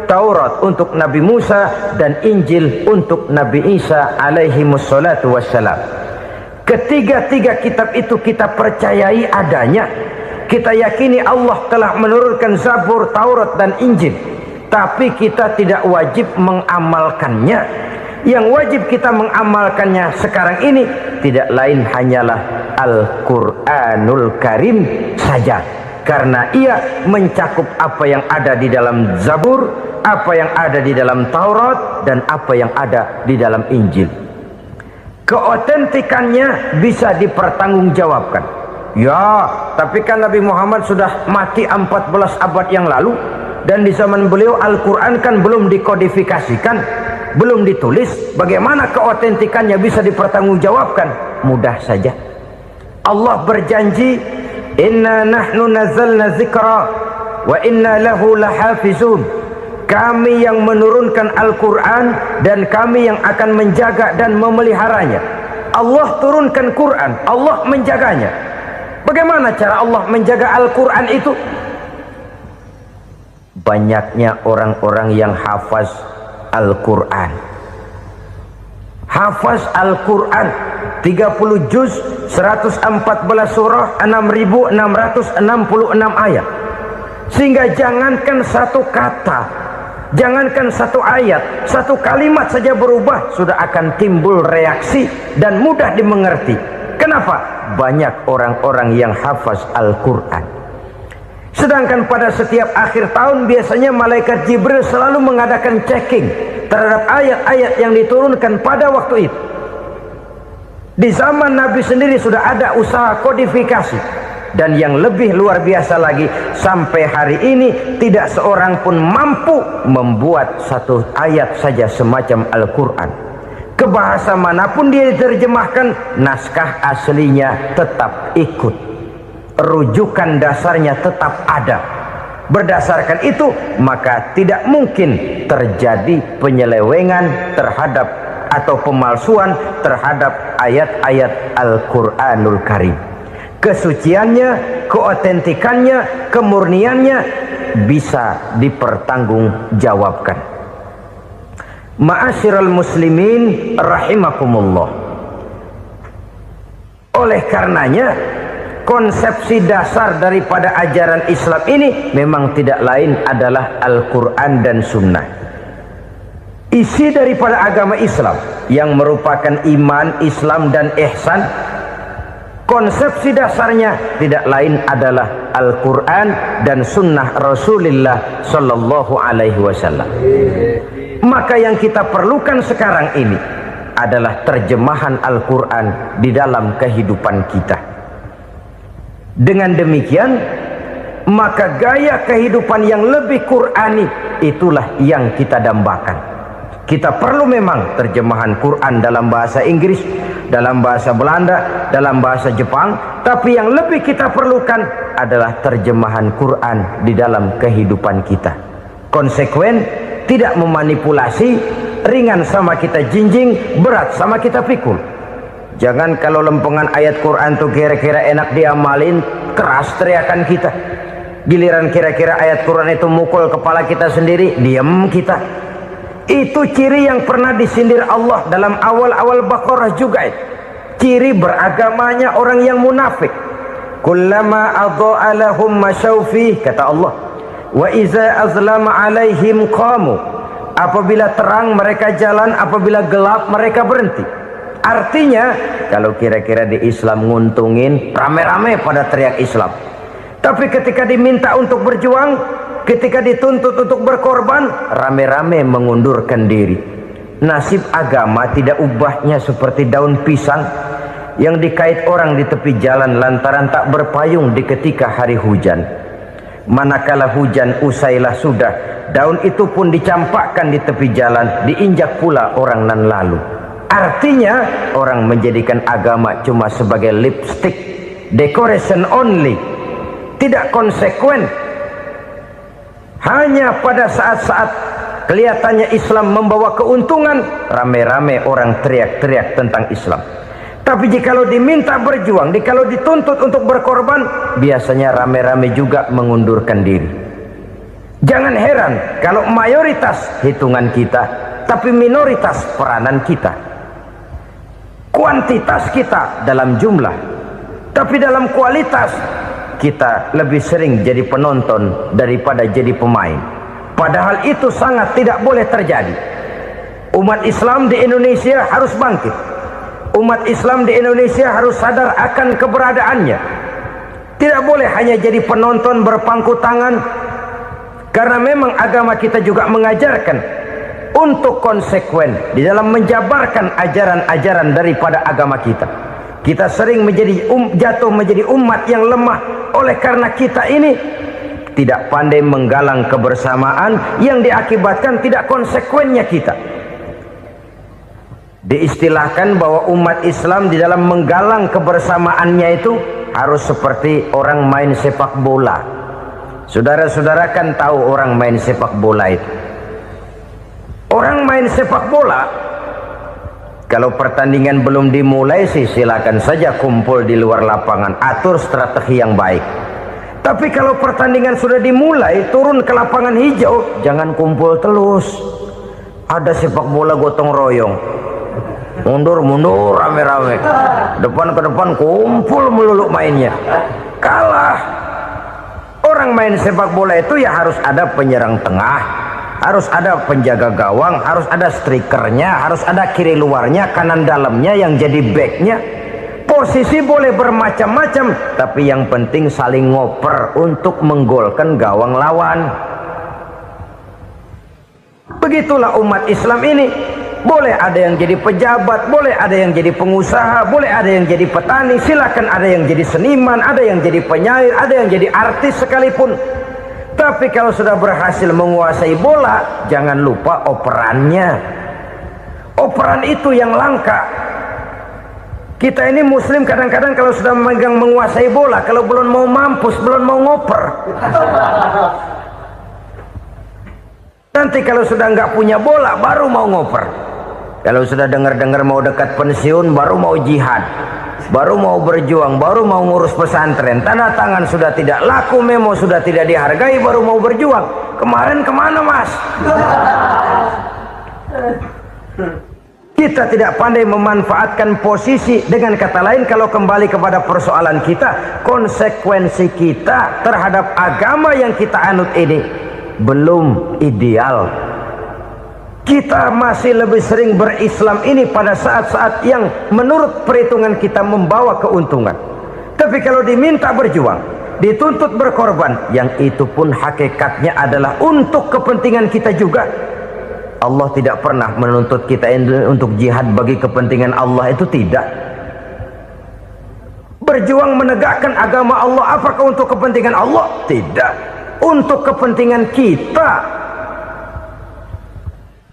Taurat untuk Nabi Musa, dan Injil untuk Nabi Isa alaihi wassalatu wassalam. Ketiga-tiga kitab itu kita percayai adanya. Kita yakini Allah telah menurunkan Zabur, Taurat, dan Injil, tapi kita tidak wajib mengamalkannya. Yang wajib kita mengamalkannya sekarang ini tidak lain hanyalah Al-Quranul Karim saja, karena ia mencakup apa yang ada di dalam Zabur, apa yang ada di dalam Taurat, dan apa yang ada di dalam Injil. Keotentikannya bisa dipertanggungjawabkan. Ya, tapi kan Nabi Muhammad sudah mati 14 abad yang lalu, dan di zaman beliau Al-Quran kan belum dikodifikasikan, belum ditulis. Bagaimana keotentikannya bisa dipertanggungjawabkan? Mudah saja. Allah berjanji, inna nahnu nazzalna dzikra wa inna lahu lahafizun. Kami yang menurunkan Al-Quran dan kami yang akan menjaga dan memeliharanya. Allah turunkan Quran, Allah menjaganya. Bagaimana cara Allah menjaga Al-Quran itu? Banyaknya orang-orang yang hafaz Al-Quran. Hafaz Al-Quran 30 juz, 114 surah, 6.666 ayat. Sehingga jangankan satu kata, jangankan satu ayat, satu kalimat saja berubah sudah akan timbul reaksi dan mudah dimengerti. Kenapa? Banyak orang-orang yang hafaz Al-Quran. Sedangkan pada setiap akhir tahun biasanya malaikat Jibril selalu mengadakan checking terhadap ayat-ayat yang diturunkan pada waktu itu. Di zaman Nabi sendiri sudah ada usaha kodifikasi. Dan yang lebih luar biasa lagi, sampai hari ini tidak seorang pun mampu membuat satu ayat saja semacam Al-Quran. Ke bahasa manapun dia diterjemahkan, naskah aslinya tetap ikut, rujukan dasarnya tetap ada. Berdasarkan itu, maka tidak mungkin terjadi penyelewengan terhadap atau pemalsuan terhadap ayat-ayat Al-Quranul Karim. Kesuciannya, keotentikannya, kemurniannya bisa dipertanggungjawabkan. Ma'asyiral muslimin rahimakumullah. Oleh karenanya, konsepsi dasar daripada ajaran Islam ini memang tidak lain adalah Al-Quran dan Sunnah. Isi daripada agama Islam yang merupakan iman, Islam dan ihsan, konsepsi dasarnya tidak lain adalah Al-Quran dan Sunnah Rasulullah Sallallahu Alaihi Wasallam. Maka yang kita perlukan sekarang ini adalah terjemahan Al-Quran di dalam kehidupan kita. Dengan demikian, maka gaya kehidupan yang lebih Qurani itulah yang kita dambakan. Kita perlu memang terjemahan Quran dalam bahasa Inggris, dalam bahasa Belanda, dalam bahasa Jepang, tapi yang lebih kita perlukan adalah terjemahan Quran di dalam kehidupan kita. Konsekuen, tidak memanipulasi, ringan sama kita jinjing, berat sama kita pikul. Jangan kalau lempengan ayat Quran tuh kira-kira enak diamalin, keras teriakan kita. Giliran kira-kira ayat Quran itu mukul kepala kita sendiri, diam kita. Itu ciri yang pernah disindir Allah dalam awal-awal Baqarah juga. Ciri beragamanya orang yang munafik. Kullama adha'a lahum masyawfih, kata Allah. Wa iza azlama alaihim qamu. Apabila terang mereka jalan, apabila gelap mereka berhenti. Artinya, kalau kira-kira di Islam nguntungin, rame-rame pada teriak Islam. Tapi ketika diminta untuk berjuang, ketika dituntut untuk berkorban, rame-rame mengundurkan diri. Nasib agama tidak ubahnya seperti daun pisang yang dikait orang di tepi jalan lantaran tak berpayung di ketika hari hujan. Manakala hujan usailah sudah, daun itu pun dicampakkan di tepi jalan, diinjak pula orang nan lalu. Artinya, orang menjadikan agama cuma sebagai lipstick, decoration only, tidak konsekuen. Hanya pada saat-saat kelihatannya Islam membawa keuntungan, rame-rame orang teriak-teriak tentang Islam. Tapi jikalau diminta berjuang, jikalau dituntut untuk berkorban, biasanya rame-rame juga mengundurkan diri. Jangan heran kalau mayoritas hitungan kita, tapi minoritas peranan kita. Kuantitas kita dalam jumlah, tapi dalam kualitas kita lebih sering jadi penonton daripada jadi pemain. Padahal itu sangat tidak boleh terjadi. Umat Islam di Indonesia harus bangkit. Umat Islam di Indonesia harus sadar akan keberadaannya. Tidak boleh hanya jadi penonton berpangku tangan, karena memang agama kita juga mengajarkan untuk konsekuen di dalam menjabarkan ajaran-ajaran daripada agama kita. Kita sering jatuh menjadi umat yang lemah oleh karena kita ini tidak pandai menggalang kebersamaan yang diakibatkan tidak konsekuennya kita. Diistilahkan bahwa umat Islam di dalam menggalang kebersamaannya itu harus seperti orang main sepak bola. Saudara-saudara kan tahu orang main sepak bola itu. Orang main sepak bola, kalau pertandingan belum dimulai sih silakan saja kumpul di luar lapangan, atur strategi yang baik. Tapi kalau pertandingan sudah dimulai, turun ke lapangan hijau, jangan kumpul terus. Ada sepak bola gotong royong, mundur-mundur rame-rame, depan ke depan kumpul melulu mainnya. Kalah. Orang main sepak bola itu ya harus ada penyerang tengah, harus ada penjaga gawang, harus ada strikernya, harus ada kiri luarnya, kanan dalamnya yang jadi backnya. Posisi boleh bermacam-macam, tapi yang penting saling ngoper untuk menggolkan gawang lawan. Begitulah umat Islam ini. Boleh ada yang jadi pejabat, boleh ada yang jadi pengusaha, boleh ada yang jadi petani, silakan ada yang jadi seniman, ada yang jadi penyair, ada yang jadi artis sekalipun. Tapi kalau sudah berhasil menguasai bola, jangan lupa operannya. Operan itu yang langka. Kita ini muslim kadang-kadang kalau sudah memegang menguasai bola, kalau belum mau mampus, belum mau ngoper. Nanti kalau sudah nggak punya bola, baru mau ngoper. Kalau sudah dengar-dengar mau dekat pensiun, baru mau jihad, baru mau berjuang, baru mau ngurus pesantren. Tanda tangan sudah tidak laku, memo sudah tidak dihargai, baru mau berjuang. Kemarin kemana mas? Kita tidak pandai memanfaatkan posisi. Dengan kata lain, kalau kembali kepada persoalan kita, konsekuensi kita terhadap agama yang kita anut ini belum ideal. Kita masih lebih sering berislam ini pada saat-saat yang menurut perhitungan kita membawa keuntungan. Tapi kalau diminta berjuang, dituntut berkorban, yang itu pun hakikatnya adalah untuk kepentingan kita juga. Allah tidak pernah menuntut kita untuk jihad bagi kepentingan Allah, itu tidak. Berjuang menegakkan agama Allah, apakah untuk kepentingan Allah? Tidak, untuk kepentingan kita.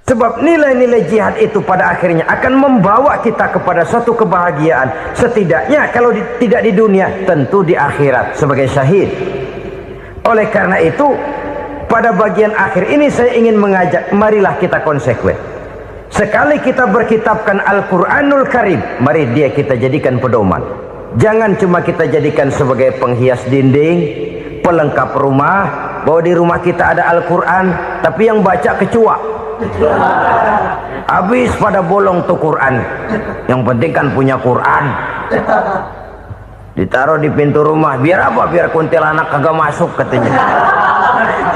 Sebab nilai-nilai jihad itu pada akhirnya akan membawa kita kepada suatu kebahagiaan. Setidaknya kalau tidak di dunia, tentu di akhirat sebagai syahid. Oleh karena itu, pada bagian akhir ini saya ingin mengajak, marilah kita konsekuen. Sekali kita berkitabkan Al-Quranul Karim, mari dia kita jadikan pedoman. Jangan cuma kita jadikan sebagai penghias dinding, pelengkap rumah, bahwa di rumah kita ada Al-Quran, tapi yang baca kecoa. Habis pada bolong tuh Quran. Yang penting kan punya Quran. Ditaruh di pintu rumah, biar apa? Biar kuntilanak kagak masuk katanya.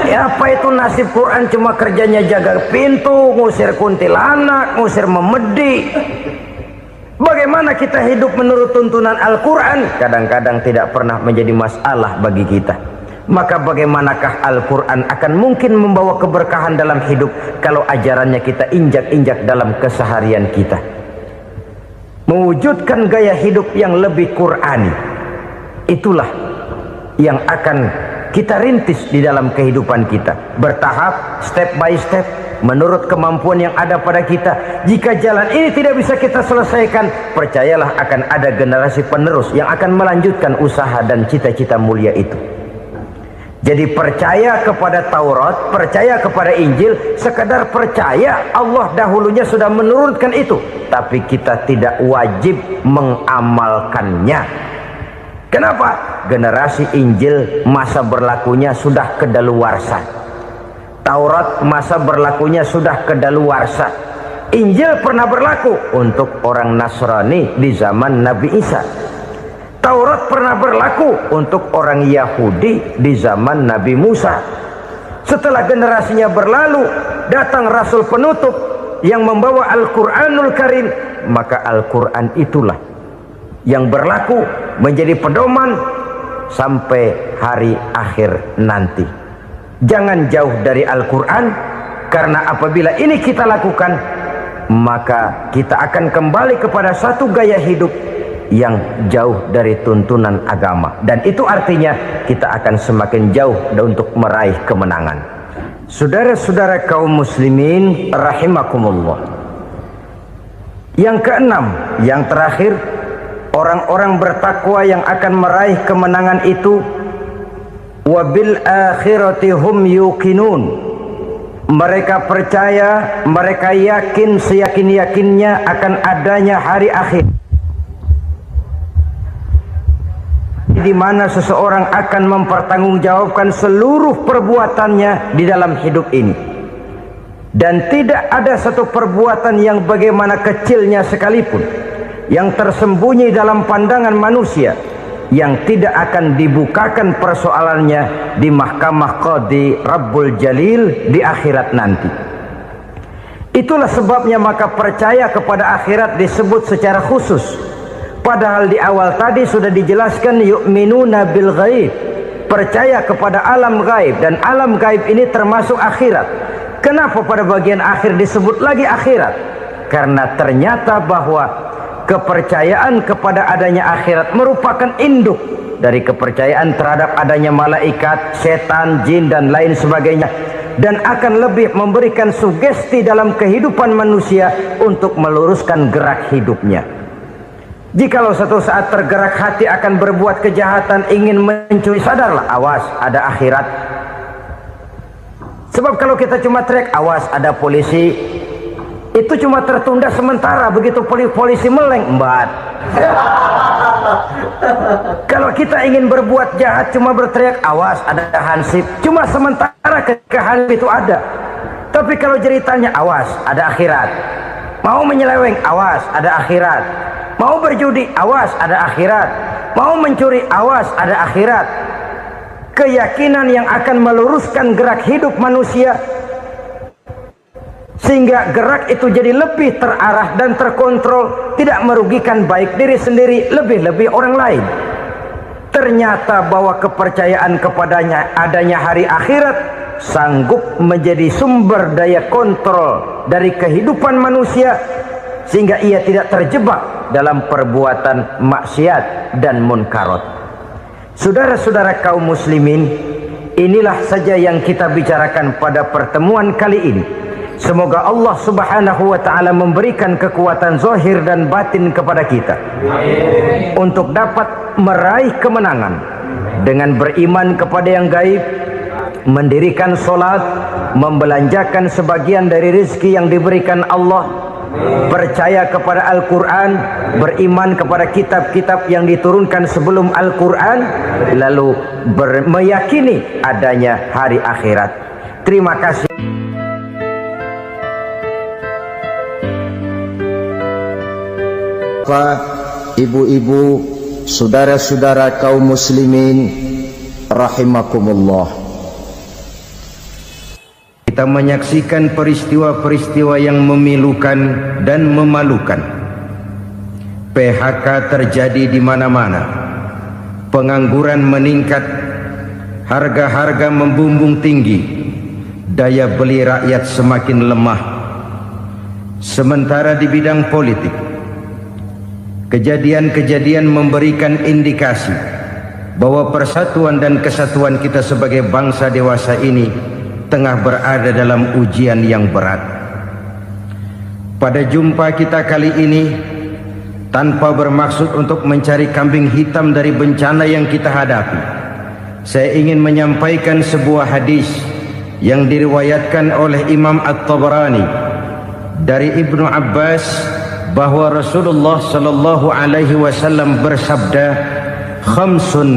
Ya apa itu nasib Quran, cuma kerjanya jaga pintu, ngusir kuntilanak, ngusir memedi. Bagaimana kita hidup menurut tuntunan Al-Quran? Kadang-kadang tidak pernah menjadi masalah bagi kita. Maka bagaimanakah Al-Quran akan mungkin membawa keberkahan dalam hidup kalau ajarannya kita injak-injak dalam keseharian kita? Mewujudkan gaya hidup yang lebih Qurani, itulah yang akan kita rintis di dalam kehidupan kita, bertahap, step by step, menurut kemampuan yang ada pada kita. Jika jalan ini tidak bisa kita selesaikan, percayalah akan ada generasi penerus yang akan melanjutkan usaha dan cita-cita mulia itu. Jadi percaya kepada Taurat, percaya kepada Injil, sekedar percaya Allah dahulunya sudah menurunkan itu, tapi kita tidak wajib mengamalkannya. Kenapa? Generasi Injil masa berlakunya sudah kedaluarsa. Taurat masa berlakunya sudah kedaluarsa. Injil pernah berlaku untuk orang Nasrani di zaman Nabi Isa. Taurat pernah berlaku untuk orang Yahudi di zaman Nabi Musa. Setelah generasinya berlalu, datang Rasul penutup yang membawa Al-Quranul Karim, maka Al-Quran itulah yang berlaku menjadi pedoman sampai hari akhir nanti. Jangan jauh dari Al-Quran, karena apabila ini kita lakukan, maka kita akan kembali kepada satu gaya hidup yang jauh dari tuntunan agama, dan itu artinya kita akan semakin jauh untuk meraih kemenangan. Saudara-saudara kaum muslimin rahimakumullah. Yang keenam, yang terakhir, orang-orang bertakwa yang akan meraih kemenangan itu wabil akhirati hum yuqinun. Mereka percaya, mereka yakin seyakin-yakinnya akan adanya hari akhir, di mana seseorang akan mempertanggungjawabkan seluruh perbuatannya di dalam hidup ini, dan tidak ada satu perbuatan yang bagaimana kecilnya sekalipun yang tersembunyi dalam pandangan manusia yang tidak akan dibukakan persoalannya di mahkamah Qadi Rabbul Jalil di akhirat nanti. Itulah sebabnya maka percaya kepada akhirat disebut secara khusus. Padahal di awal tadi sudah dijelaskan yu'minuna bil ghaib, percaya kepada alam gaib, dan alam gaib ini termasuk akhirat. Kenapa pada bagian akhir disebut lagi akhirat? karena ternyata bahwa kepercayaan kepada adanya akhirat merupakan induk dari kepercayaan terhadap adanya malaikat, setan, jin dan lain sebagainya, dan akan lebih memberikan sugesti dalam kehidupan manusia untuk meluruskan gerak hidupnya. Jikalau suatu saat tergerak hati akan berbuat kejahatan, ingin mencuri, sadarlah, awas ada akhirat. Sebab kalau kita cuma teriak awas ada polisi, itu cuma tertunda sementara, begitu polisi meleng embat. Kalau kita ingin berbuat jahat cuma berteriak awas ada hansip, cuma sementara ketika hansip itu ada. Tapi kalau ceritanya awas ada akhirat, mau menyeleweng awas ada akhirat, mau berjudi awas ada akhirat, mau mencuri awas ada akhirat. Keyakinan yang akan meluruskan gerak hidup manusia sehingga gerak itu jadi lebih terarah dan terkontrol, tidak merugikan baik diri sendiri, lebih-lebih orang lain. Ternyata bahwa kepercayaan kepadanya adanya hari akhirat sanggup menjadi sumber daya kontrol dari kehidupan manusia, sehingga ia tidak terjebak dalam perbuatan maksiat dan munkarat. Saudara-saudara kaum muslimin, inilah saja yang kita bicarakan pada pertemuan kali ini. Semoga Allah subhanahu wa ta'ala memberikan kekuatan zahir dan batin kepada kita untuk dapat meraih kemenangan dengan beriman kepada yang gaib, mendirikan solat, membelanjakan sebagian dari rezeki yang diberikan Allah, percaya kepada Al-Quran, beriman kepada kitab-kitab yang diturunkan sebelum Al-Quran, lalu meyakini adanya hari akhirat. Terima kasih. Ibu-ibu, saudara-saudara kaum muslimin rahimakumullah, kita menyaksikan peristiwa-peristiwa yang memilukan dan memalukan. PHK terjadi di mana-mana, pengangguran meningkat, harga-harga membumbung tinggi, daya beli rakyat semakin lemah. Sementara di bidang politik, kejadian-kejadian memberikan indikasi bahwa persatuan dan kesatuan kita sebagai bangsa dewasa ini tengah berada dalam ujian yang berat. Pada jumpa kita kali ini, tanpa bermaksud untuk mencari kambing hitam dari bencana yang kita hadapi, saya ingin menyampaikan sebuah hadis yang diriwayatkan oleh Imam At-Tabarani dari Ibnu Abbas, bahwa Rasulullah sallallahu alaihi wasallam bersabda, khamsun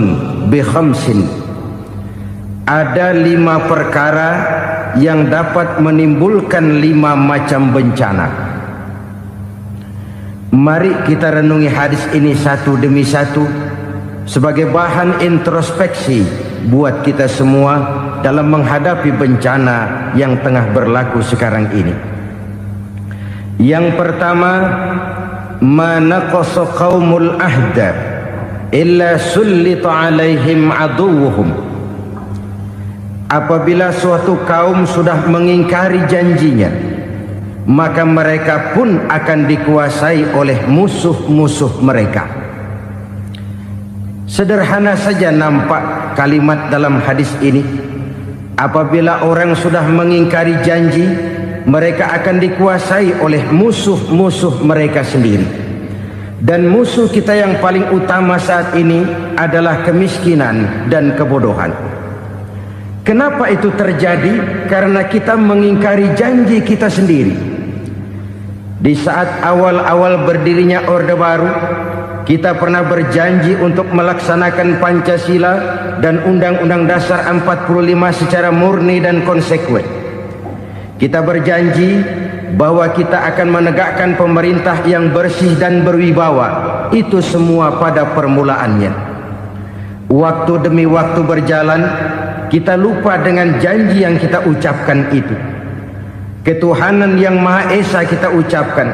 bi khamsin, ada 5 perkara yang dapat menimbulkan 5 macam bencana. Mari kita renungi hadis ini satu demi satu sebagai bahan introspeksi buat kita semua dalam menghadapi bencana yang tengah berlaku sekarang ini. Yang pertama, ma naqasa qaumul ahda illa sullita alaihim aduwwuhum. Apabila suatu kaum sudah mengingkari janjinya, maka mereka pun akan dikuasai oleh musuh-musuh mereka. Sederhana saja nampak kalimat dalam hadis ini. Apabila orang sudah mengingkari janji, mereka akan dikuasai oleh musuh-musuh mereka sendiri. Dan musuh kita yang paling utama saat ini adalah kemiskinan dan kebodohan. Kenapa itu terjadi? Karena kita mengingkari janji kita sendiri. Di saat awal-awal berdirinya Orde Baru, kita pernah berjanji untuk melaksanakan Pancasila dan Undang-Undang Dasar 45 secara murni dan konsekuen. Kita berjanji bahwa kita akan menegakkan pemerintah yang bersih dan berwibawa. Itu semua pada permulaannya. Waktu demi waktu berjalan, kita lupa dengan janji yang kita ucapkan itu. Ketuhanan yang Maha Esa kita ucapkan,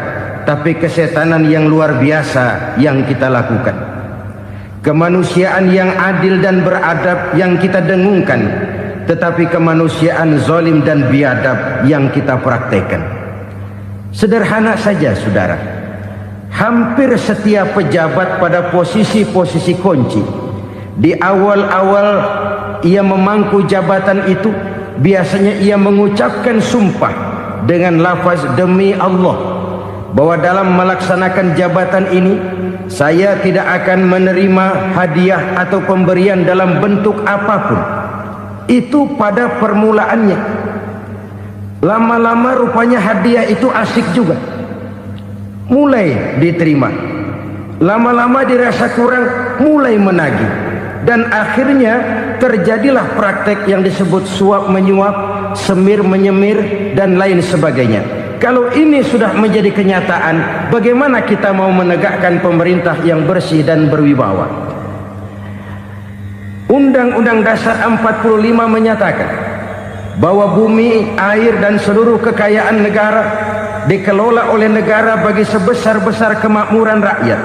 tapi kesetanan yang luar biasa yang kita lakukan. Kemanusiaan yang adil dan beradab yang kita dengungkan, tetapi kemanusiaan zalim dan biadab yang kita praktekkan. Sederhana saja saudara, hampir setiap pejabat pada posisi-posisi kunci, di awal-awal ia memangku jabatan itu, biasanya ia mengucapkan sumpah dengan lafaz demi Allah, bahwa dalam melaksanakan jabatan ini saya tidak akan menerima hadiah atau pemberian dalam bentuk apapun. Itu pada permulaannya. Lama-lama rupanya hadiah itu asik juga, mulai diterima. Lama-lama dirasa kurang, mulai menagih. Dan akhirnya terjadilah praktek yang disebut suap menyuap, semir menyemir, dan lain sebagainya. Kalau ini sudah menjadi kenyataan, bagaimana kita mau menegakkan pemerintah yang bersih dan berwibawa? Undang-Undang Dasar 45 menyatakan bahwa bumi, air, dan seluruh kekayaan negara dikelola oleh negara bagi sebesar-besar kemakmuran rakyat.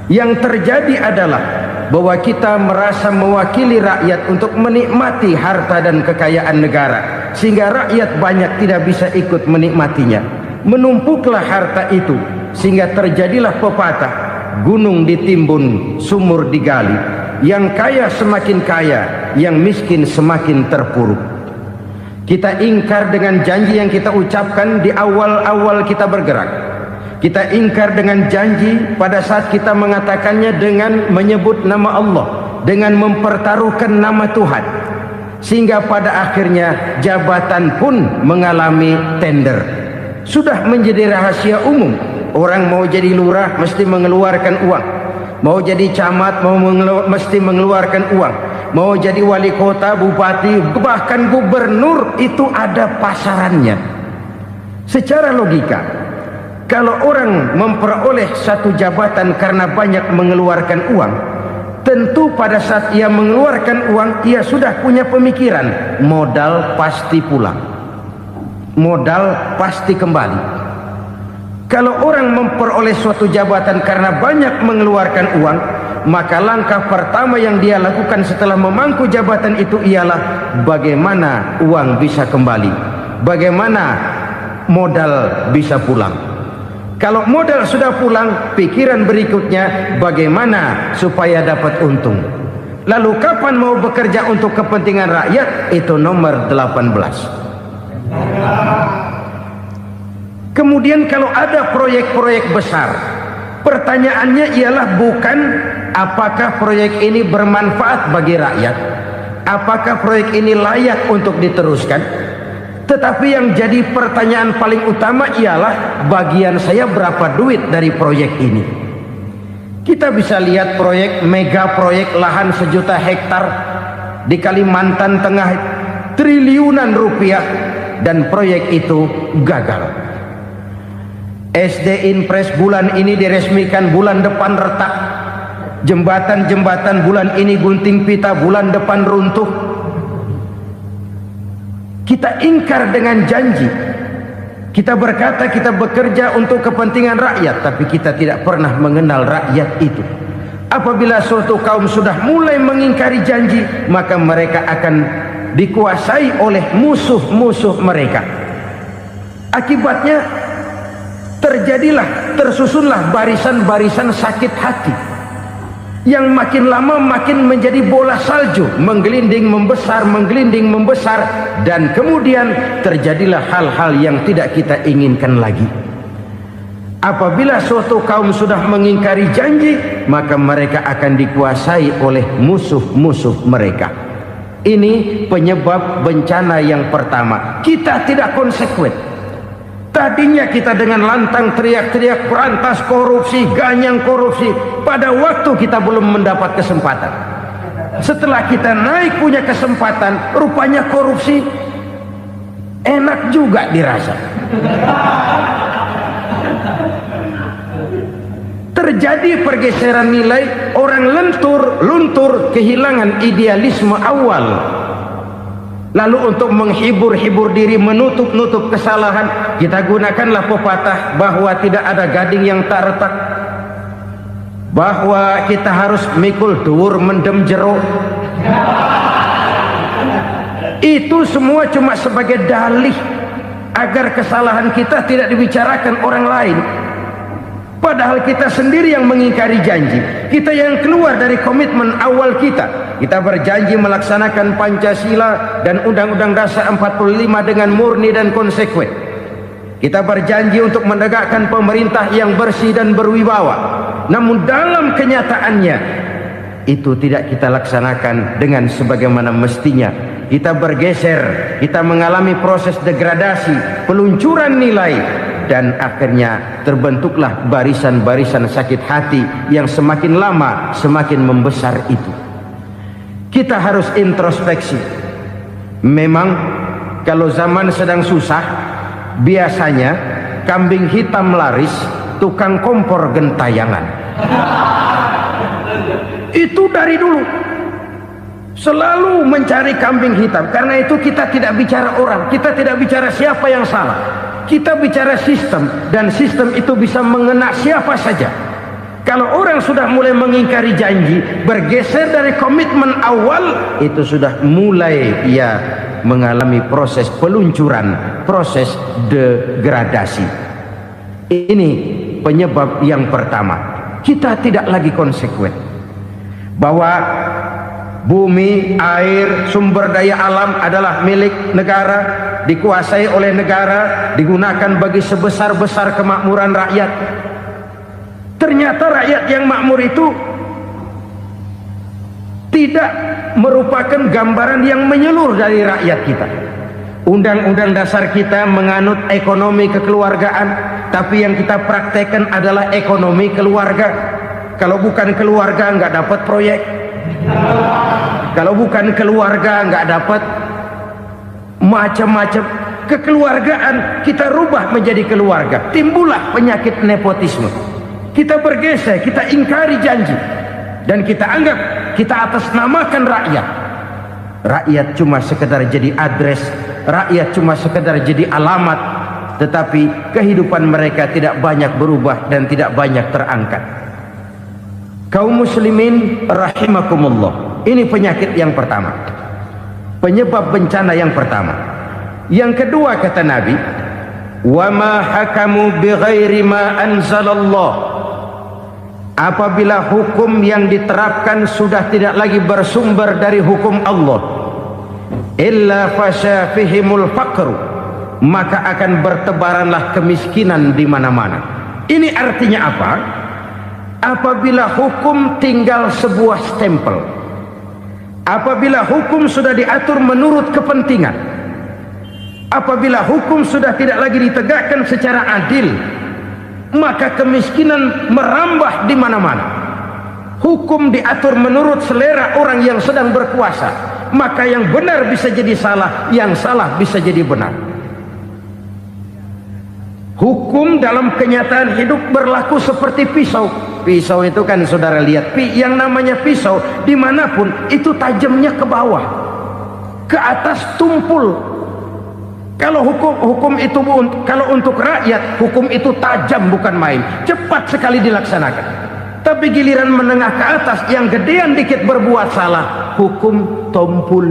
Yang terjadi adalah bahwa kita merasa mewakili rakyat untuk menikmati harta dan kekayaan negara, sehingga rakyat banyak tidak bisa ikut menikmatinya. Menumpuklah harta itu sehingga terjadilah pepatah, gunung ditimbun, sumur digali. Yang kaya semakin kaya, yang miskin semakin terpuruk. Kita ingkar dengan janji yang kita ucapkan di awal-awal kita bergerak. Kita ingkar dengan janji pada saat kita mengatakannya dengan menyebut nama Allah, dengan mempertaruhkan nama Tuhan. Sehingga pada akhirnya jabatan pun mengalami tender. Sudah menjadi rahasia umum. Orang mau jadi lurah mesti mengeluarkan uang. Mau jadi camat mesti mengeluarkan uang. Mau jadi wali kota, bupati, bahkan gubernur, itu ada pasarannya. Secara logika, kalau orang memperoleh satu jabatan karena banyak mengeluarkan uang, tentu pada saat ia mengeluarkan uang, ia sudah punya pemikiran, modal pasti pulang, modal pasti kembali. Kalau orang memperoleh suatu jabatan karena banyak mengeluarkan uang, maka langkah pertama yang dia lakukan setelah memangku jabatan itu ialah bagaimana uang bisa kembali, bagaimana modal bisa pulang. Kalau modal sudah pulang, pikiran berikutnya bagaimana supaya dapat untung. Lalu kapan mau bekerja untuk kepentingan rakyat? Itu nomor 18. Kemudian kalau ada proyek-proyek besar, pertanyaannya ialah bukan apakah proyek ini bermanfaat bagi rakyat, apakah proyek ini layak untuk diteruskan, tetapi yang jadi pertanyaan paling utama ialah bagian saya berapa duit dari proyek ini. Kita bisa lihat proyek, mega proyek lahan 1 juta hektar di Kalimantan Tengah, triliunan rupiah, dan proyek itu gagal. SD Impres bulan ini diresmikan, bulan depan retak. Jembatan-jembatan bulan ini gunting pita, bulan depan runtuh. Kita ingkar dengan janji. Kita berkata kita bekerja untuk kepentingan rakyat, tapi kita tidak pernah mengenal rakyat itu. Apabila suatu kaum sudah mulai mengingkari janji, maka mereka akan dikuasai oleh musuh-musuh mereka. Akibatnya tersusunlah barisan-barisan sakit hati yang makin lama makin menjadi bola salju, menggelinding membesar, dan kemudian terjadilah hal-hal yang tidak kita inginkan lagi. Apabila suatu kaum sudah mengingkari janji, maka mereka akan dikuasai oleh musuh-musuh mereka. Ini penyebab bencana yang pertama. Kita tidak konsekuen. Tadinya kita dengan lantang teriak-teriak berantas korupsi, ganyang korupsi. Pada waktu kita belum mendapat kesempatan. Setelah kita naik punya kesempatan, rupanya korupsi enak juga dirasa. Terjadi pergeseran nilai, orang luntur, kehilangan idealisme awal. Lalu untuk menghibur diri, menutup kesalahan, kita gunakanlah pepatah bahwa tidak ada gading yang tak retak, bahwa kita harus mikul dhuwur mendem jero. Itu semua cuma sebagai dalih agar kesalahan kita tidak dibicarakan orang lain. Padahal kita sendiri yang mengingkari janji. Kita yang keluar dari komitmen awal kita. Kita berjanji melaksanakan Pancasila dan Undang-Undang Dasar 45 dengan murni dan konsekuen. Kita berjanji untuk menegakkan pemerintah yang bersih dan berwibawa. Namun dalam kenyataannya itu tidak kita laksanakan dengan sebagaimana mestinya. Kita bergeser, kita mengalami proses degradasi, peluncuran nilai, dan akhirnya terbentuklah barisan-barisan sakit hati yang semakin lama semakin membesar itu. Kita harus introspeksi. Memang kalau zaman sedang susah, biasanya kambing hitam laris, tukang kompor gentayangan. Itu dari dulu selalu mencari kambing hitam. Karena itu kita tidak bicara orang, kita tidak bicara siapa yang salah, kita bicara sistem, dan sistem itu bisa mengena siapa saja. Kalau orang sudah mulai mengingkari janji, bergeser dari komitmen awal, itu sudah mulai ia mengalami proses peluncuran, proses degradasi. Ini penyebab yang pertama. Kita tidak lagi konsekuen bahwa bumi, air, sumber daya alam adalah milik negara, dikuasai oleh negara, digunakan bagi sebesar-besar kemakmuran rakyat. Ternyata rakyat yang makmur itu tidak merupakan gambaran yang menyeluruh dari rakyat kita. Undang-undang dasar kita menganut ekonomi kekeluargaan, tapi yang kita praktekkan adalah ekonomi keluarga. Kalau bukan keluarga nggak dapat proyek. Kalau bukan keluarga nggak dapat macam-macam. Kekeluargaan kita rubah menjadi keluarga, timbullah penyakit nepotisme. Kita bergeser, kita ingkari janji, dan kita anggap kita atasnamakan rakyat. Rakyat cuma sekedar jadi address, rakyat cuma sekedar jadi alamat, tetapi kehidupan mereka tidak banyak berubah dan tidak banyak terangkat. Kaum muslimin rahimakumullah, ini penyakit yang pertama, penyebab bencana yang pertama. Yang kedua, kata Nabi, wa ma hakamu bighairi ma anzalallah. Apabila hukum yang diterapkan sudah tidak lagi bersumber dari hukum Allah, illa fasha fihimul faqru, maka akan bertebaranlah kemiskinan di mana-mana. Ini artinya apa? Apabila hukum tinggal sebuah stempel, apabila hukum sudah diatur menurut kepentingan, apabila hukum sudah tidak lagi ditegakkan secara adil, maka kemiskinan merambah di mana-mana. Hukum diatur menurut selera orang yang sedang berkuasa, maka yang benar bisa jadi salah, yang salah bisa jadi benar. Hukum dalam kenyataan hidup berlaku seperti pisau. Pisau itu kan saudara lihat, yang namanya pisau dimanapun itu tajamnya ke bawah, ke atas tumpul. Kalau hukum itu, kalau untuk rakyat, hukum itu tajam bukan main, cepat sekali dilaksanakan. Tapi giliran menengah ke atas, yang gedean dikit berbuat salah, hukum tompul.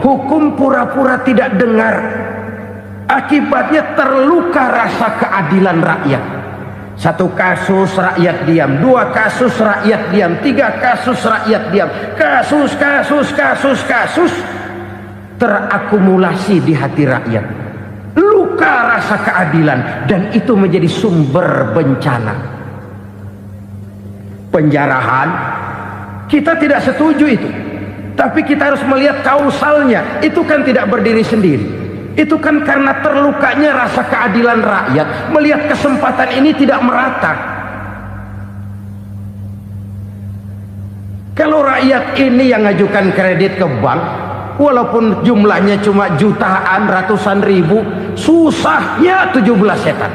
Hukum pura-pura tidak dengar. Akibatnya terluka rasa keadilan rakyat. Satu kasus rakyat diam, dua kasus rakyat diam, tiga kasus rakyat diam, kasus terakumulasi di hati rakyat. Luka rasa keadilan, dan itu menjadi sumber bencana. Penjarahan, kita tidak setuju itu, tapi kita harus melihat kausalnya. Itu kan tidak berdiri sendiri. Itu kan karena terlukanya rasa keadilan rakyat, melihat kesempatan ini tidak merata. Kalau rakyat ini yang ngajukan kredit ke bank, walaupun jumlahnya cuma jutaan, ratusan ribu, susahnya 17 setan.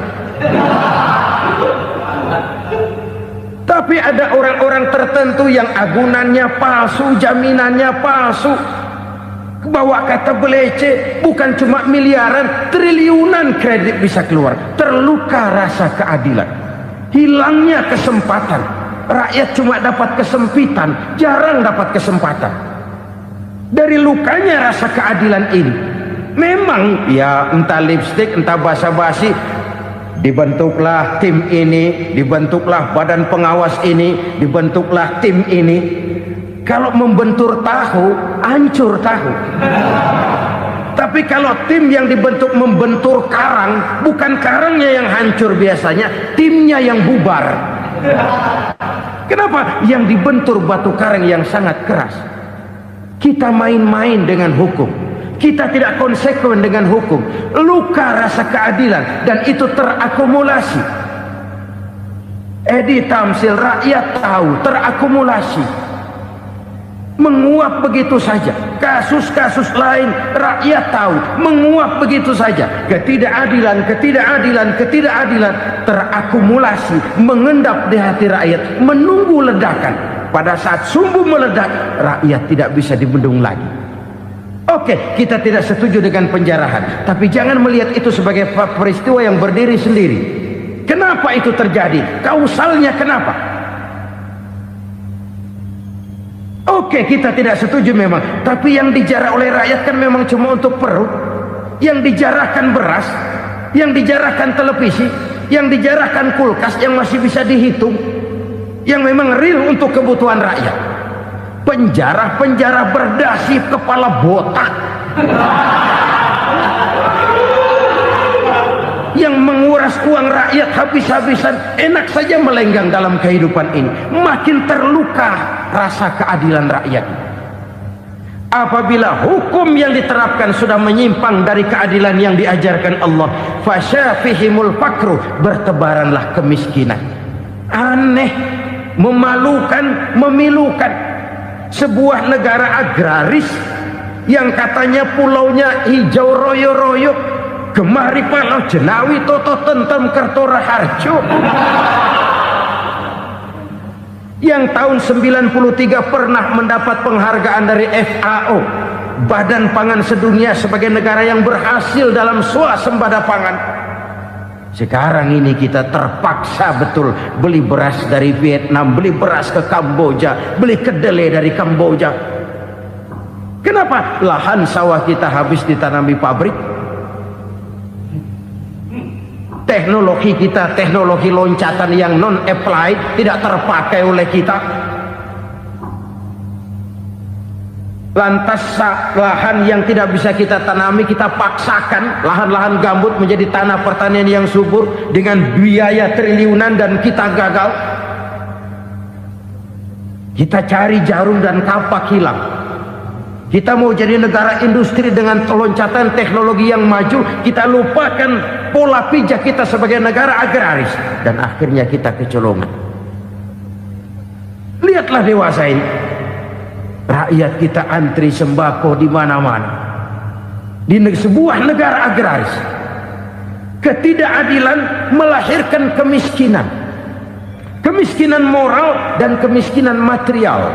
Tapi ada orang-orang tertentu yang agunannya palsu, jaminannya palsu, bawa kata belece, bukan cuma miliaran, triliunan kredit bisa keluar. Terluka rasa keadilan, hilangnya kesempatan. Rakyat cuma dapat kesempitan, jarang dapat kesempatan. Dari lukanya rasa keadilan ini. Memang ya entah lipstick, entah basa-basi, dibentuklah tim ini, dibentuklah badan pengawas ini, dibentuklah tim ini. Kalau membentur tahu, hancur tahu. Tapi kalau tim yang dibentuk membentur karang, bukan karangnya yang hancur biasanya, timnya yang bubar. Kenapa? Yang dibentur batu karang yang sangat keras. Kita main-main dengan hukum. Kita tidak konsekuen dengan hukum. Luka rasa keadilan dan itu terakumulasi. Edi Tamsil, rakyat tahu, terakumulasi. Menguap begitu saja. Kasus-kasus lain rakyat tahu, menguap begitu saja. Ketidakadilan terakumulasi, mengendap di hati rakyat, menunggu ledakan. Pada saat sumbu meledak, rakyat tidak bisa dibendung lagi. Oke, kita tidak setuju dengan penjarahan, tapi jangan melihat itu sebagai peristiwa yang berdiri sendiri. Kenapa itu terjadi? Kausalnya kenapa? Oke, kita tidak setuju memang, tapi yang dijarah oleh rakyat kan memang cuma untuk perut. Yang dijarahkan beras, yang dijarahkan televisi, yang dijarahkan kulkas yang masih bisa dihitung, yang memang real untuk kebutuhan rakyat. Penjara berdasi kepala botak yang menguras uang rakyat habis-habisan, enak saja melenggang dalam kehidupan ini. Makin terluka rasa keadilan rakyat. Apabila hukum yang diterapkan sudah menyimpang dari keadilan yang diajarkan Allah, fasyafihimul fakru, bertebaranlah kemiskinan. Aneh, memalukan, memilukan. Sebuah negara agraris yang katanya pulaunya hijau royo-royo, gemari palau jenawi toto tentem kertora harjo, yang tahun 93 pernah mendapat penghargaan dari FAO, Badan Pangan Sedunia, sebagai negara yang berhasil dalam swasembada pangan. Sekarang ini kita terpaksa betul beli beras dari Vietnam, beli beras ke Kamboja, beli kedelai dari Kamboja. Kenapa? Lahan sawah kita habis ditanami pabrik. Teknologi kita, teknologi loncatan yang non-applied, tidak terpakai oleh kita. Lantas lahan yang tidak bisa kita tanami, kita paksakan lahan-lahan gambut menjadi tanah pertanian yang subur dengan biaya triliunan, dan kita gagal. Kita cari jarum dan kapak hilang. Kita mau jadi negara industri dengan loncatan teknologi yang maju, kita lupakan pola pijak kita sebagai negara agraris, dan akhirnya kita kecolongan. Lihatlah dewasa ini. Rakyat kita antri sembako di mana-mana. Di sebuah negara agraris. Ketidakadilan melahirkan kemiskinan. Kemiskinan moral dan kemiskinan material.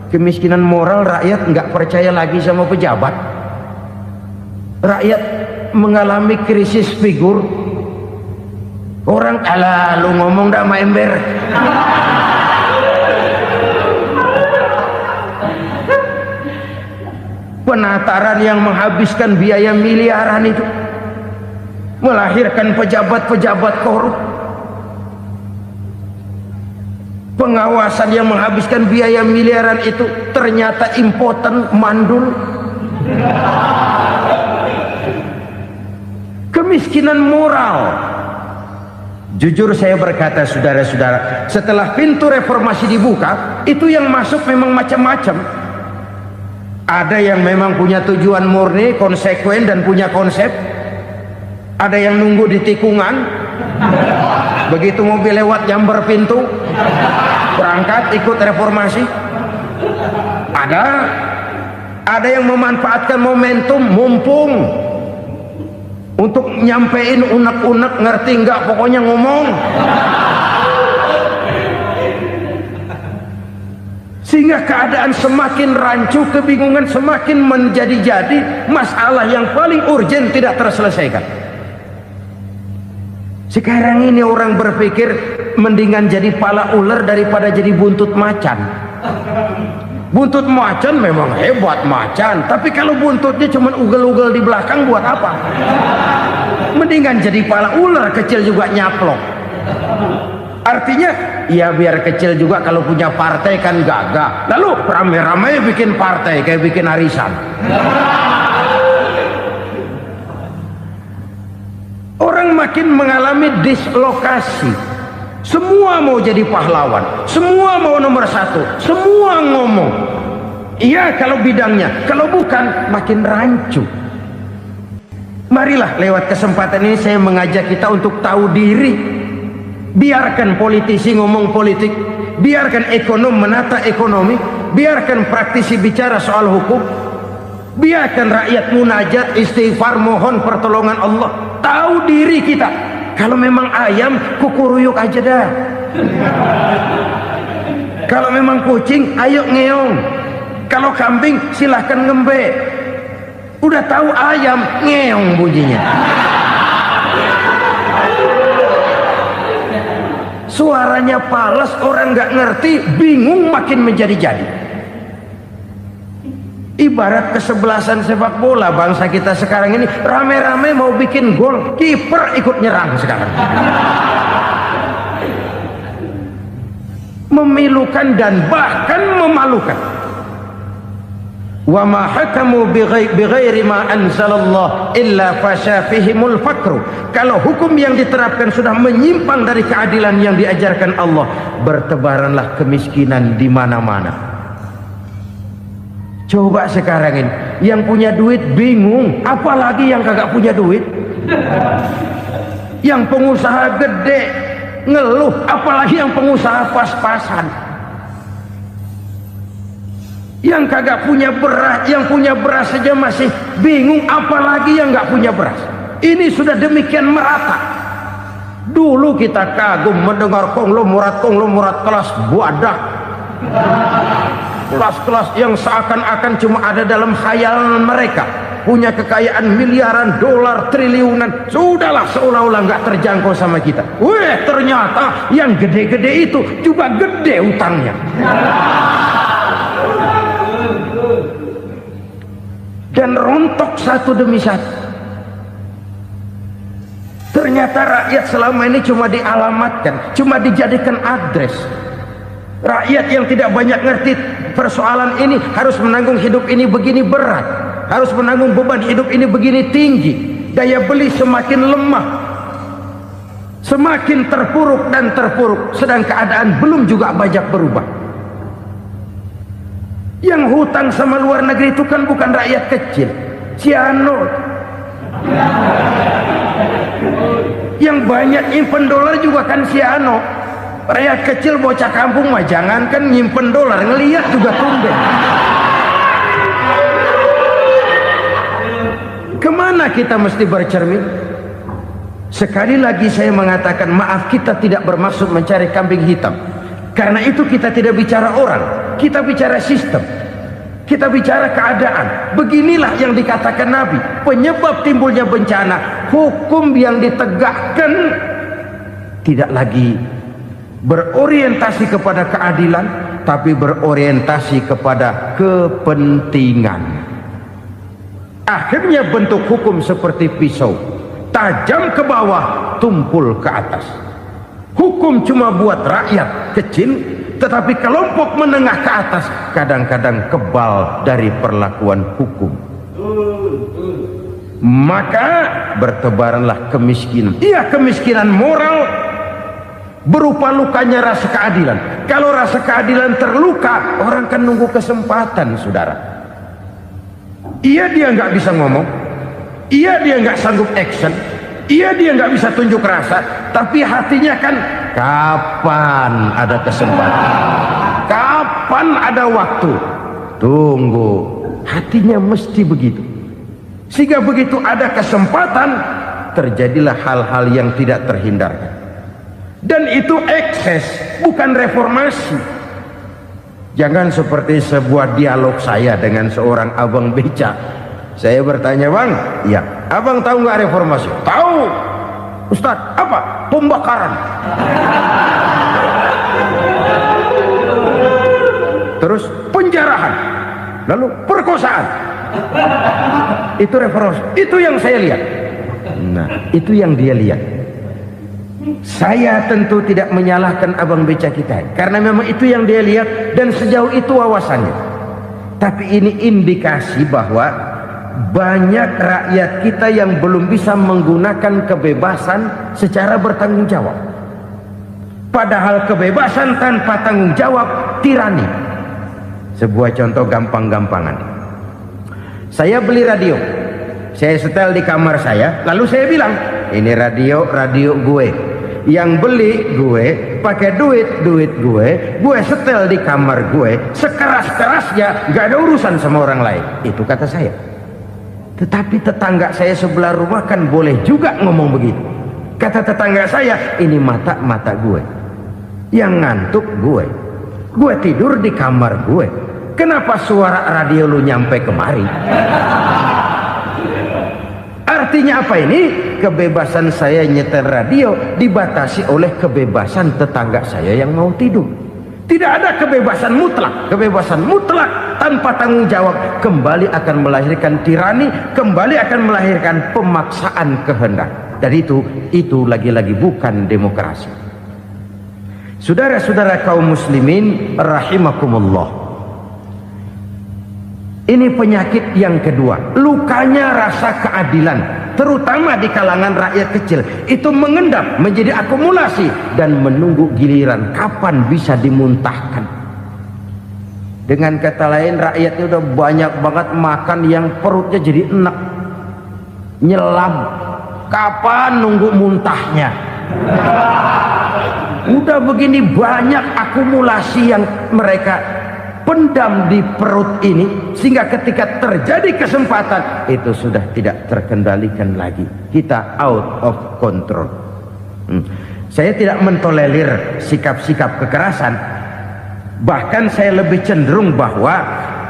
Kemiskinan moral, rakyat nggak percaya lagi sama pejabat. Rakyat mengalami krisis figur. Orang, alah lu ngomong dah sama ember. Penataran yang menghabiskan biaya miliaran itu melahirkan pejabat-pejabat korup. Pengawasan yang menghabiskan biaya miliaran itu ternyata impoten, mandul. Kemiskinan moral. Jujur saya berkata, saudara-saudara, setelah pintu reformasi dibuka, itu yang masuk memang macam-macam. Ada yang memang punya tujuan murni, konsekuen dan punya konsep. Ada yang nunggu di tikungan, begitu mobil lewat nyamber pintu, berangkat ikut reformasi. Ada yang memanfaatkan momentum, mumpung untuk nyampein unek-unek, ngerti nggak, pokoknya ngomong. Sehingga keadaan semakin rancu, kebingungan semakin menjadi-jadi, masalah yang paling urgen tidak terselesaikan. Sekarang ini orang berpikir mendingan jadi pala ular daripada jadi buntut macan. Buntut macan memang hebat macan, tapi kalau buntutnya cuma ugel-ugel di belakang buat apa? Mendingan jadi pala ular kecil juga nyaplok. Artinya ya biar kecil juga kalau punya partai kan gagah. Lalu rame-rame bikin partai kayak bikin arisan. Orang makin mengalami dislokasi. Semua mau jadi pahlawan, semua mau nomor satu, semua ngomong iya kalau bidangnya, kalau bukan makin rancu. Marilah lewat kesempatan ini saya mengajak kita untuk tahu diri. Biarkan politisi ngomong politik, biarkan ekonom menata ekonomi, biarkan praktisi bicara soal hukum, biarkan rakyat munajat, istighfar, mohon pertolongan Allah. Tahu diri kita. Kalau memang ayam, kukuruyuk aja dah. Kalau memang kucing, ayo ngeong. Kalau kambing, silahkan ngembe. Udah tahu ayam, ngeong bunyinya. Suaranya palas, orang nggak ngerti, bingung makin menjadi-jadi. Ibarat kesebelasan sepak bola bangsa kita sekarang ini, rame-rame mau bikin gol, kiper ikut nyerang sekarang. Memilukan dan bahkan memalukan. Wa ma hakamu bighairi ma anzalallah illa fasyafihimul fakru. Kalau hukum yang diterapkan sudah menyimpang dari keadilan yang diajarkan Allah, bertebaranlah kemiskinan di mana-mana. Coba sekarang ini yang punya duit bingung, apalagi yang kagak punya duit. Yang pengusaha gede ngeluh, apalagi yang pengusaha pas-pasan. Yang kagak punya beras, yang punya beras saja masih bingung, apalagi yang nggak punya beras. Ini sudah demikian merata. Dulu kita kagum mendengar konglomerat kelas buadah, kelas-kelas yang seakan-akan cuma ada dalam khayalan mereka, punya kekayaan miliaran dolar, triliunan. Sudahlah, seolah-olah nggak terjangkau sama kita. Weh, ternyata yang gede-gede itu juga gede utangnya. Dan rontok satu demi satu. Ternyata rakyat selama ini cuma dialamatkan, cuma dijadikan address. Rakyat yang tidak banyak ngerti persoalan ini harus menanggung hidup ini begini berat, harus menanggung beban hidup ini begini tinggi, daya beli semakin lemah, semakin terpuruk dan terpuruk, sedang keadaan belum juga banyak berubah. Yang hutang sama luar negeri itu kan bukan rakyat kecil, Ciano. Yang banyak nyimpen dolar juga kan Ciano. Rakyat kecil bocah kampung mah jangankan nyimpen dolar, ngelihat juga tumben. Kemana kita mesti bercermin? Sekali lagi saya mengatakan, maaf, kita tidak bermaksud mencari kambing hitam. Karena itu kita tidak bicara orang, kita bicara sistem, kita bicara keadaan. Beginilah yang dikatakan Nabi, penyebab timbulnya bencana, hukum yang ditegakkan tidak lagi berorientasi kepada keadilan, tapi berorientasi kepada kepentingan. Akhirnya bentuk hukum seperti pisau, tajam ke bawah, tumpul ke atas. Hukum cuma buat rakyat kecil, tetapi kelompok menengah ke atas kadang-kadang kebal dari perlakuan hukum. Maka bertebaranlah kemiskinan. Iya, kemiskinan moral berupa lukanya rasa keadilan. Kalau rasa keadilan terluka, orang kan nunggu kesempatan, saudara. Iya, dia nggak bisa ngomong, iya dia nggak sanggup action, iya dia nggak bisa tunjuk rasa, tapi hatinya kan, kapan ada kesempatan, kapan ada waktu, tunggu. Hatinya mesti begitu. Sehingga begitu ada kesempatan, terjadilah hal-hal yang tidak terhindarkan. Dan itu ekses, bukan reformasi. Jangan seperti sebuah dialog saya dengan seorang abang beca. Saya bertanya, bang, ya, abang tahu nggak reformasi? Tahu. Ustadz, apa? Pembakaran. terus penjarahan, lalu perkosaan. Itu reformasi, itu yang saya lihat. Nah, itu yang dia lihat. Saya tentu tidak menyalahkan abang beca kita, karena memang itu yang dia lihat dan sejauh itu wawasannya. Tapi ini indikasi bahwa banyak rakyat kita yang belum bisa menggunakan kebebasan secara bertanggung jawab. Padahal kebebasan tanpa tanggung jawab tirani. Sebuah contoh gampang-gampangan. Saya beli radio, saya setel di kamar saya, lalu saya bilang, ini radio gue. Yang beli gue, pakai duit gue setel di kamar gue, sekeras-kerasnya, gak ada urusan sama orang lain. Itu kata saya. Tetapi tetangga saya sebelah rumah kan boleh juga ngomong begitu. Kata tetangga saya, ini mata gue, yang ngantuk gue tidur di kamar gue, kenapa suara radio lu nyampe kemari? Artinya apa ini? Kebebasan saya nyetel radio dibatasi oleh kebebasan tetangga saya yang mau tidur. Tidak ada kebebasan mutlak. Kebebasan mutlak tanpa tanggung jawab kembali akan melahirkan tirani, kembali akan melahirkan pemaksaan kehendak. Dan itu lagi-lagi bukan demokrasi. Saudara-saudara kaum muslimin rahimakumullah. Ini penyakit yang kedua, lukanya rasa keadilan, terutama di kalangan rakyat kecil. Itu mengendap menjadi akumulasi dan menunggu giliran kapan bisa dimuntahkan. Dengan kata lain, rakyatnya udah banyak banget makan yang perutnya jadi enak, nyelam. Kapan nunggu muntahnya? Udah begini banyak akumulasi yang mereka pendam di perut ini, sehingga ketika terjadi kesempatan itu sudah tidak terkendalikan lagi. Kita out of control. Saya tidak mentolerir sikap-sikap kekerasan. Bahkan saya lebih cenderung bahwa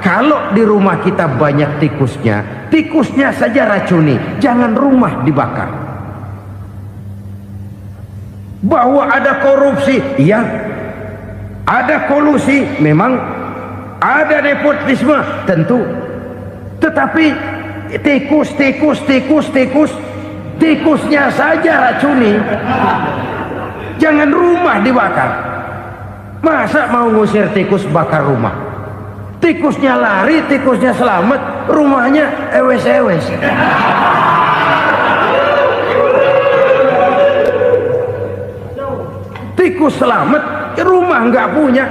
kalau di rumah kita banyak tikusnya saja racuni, jangan rumah dibakar. Bahwa ada korupsi, ya, ada kolusi, memang ada nepotisme, tentu. Tetapi tikusnya saja racuni, jangan rumah dibakar. Masa mau ngusir tikus bakar rumah? Tikusnya lari, tikusnya selamat, rumahnya ewes-ewes. Tikus selamat, rumah nggak punya.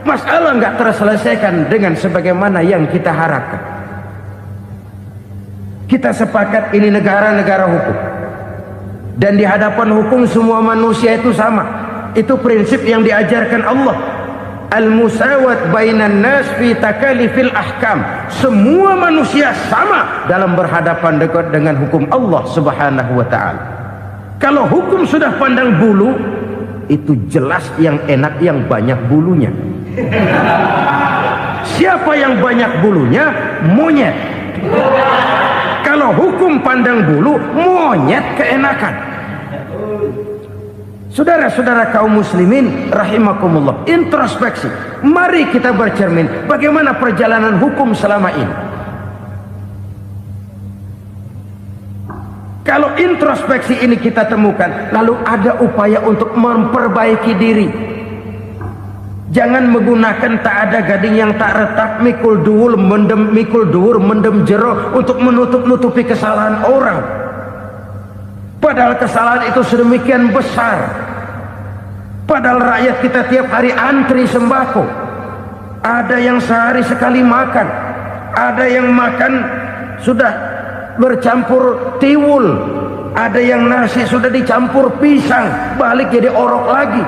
Masalah nggak terselesaikan dengan sebagaimana yang kita harapkan. Kita sepakat ini negara hukum, dan di hadapan hukum semua manusia itu sama. Itu prinsip yang diajarkan Allah. Al-musawat bainan nas fi takalifil ahkam. Semua manusia sama dalam berhadapan dengan hukum Allah Subhanahu wa taala. Kalau hukum sudah pandang bulu, itu jelas yang enak yang banyak bulunya. Siapa yang banyak bulunya? Monyet. Kalau hukum pandang bulu, monyet keenakan. Saudara-saudara kaum muslimin rahimakumullah, introspeksi. Mari kita bercermin bagaimana perjalanan hukum selama ini. Kalau introspeksi ini kita temukan, lalu ada upaya untuk memperbaiki diri. Jangan menggunakan tak ada gading yang tak retak, mikul duwur mendem jero untuk menutup-nutupi kesalahan orang. Padahal kesalahan itu sedemikian besar. Padahal rakyat kita tiap hari antri sembako. Ada yang sehari sekali makan, ada yang makan sudah bercampur tiwul, ada yang nasi sudah dicampur pisang, balik jadi orok lagi.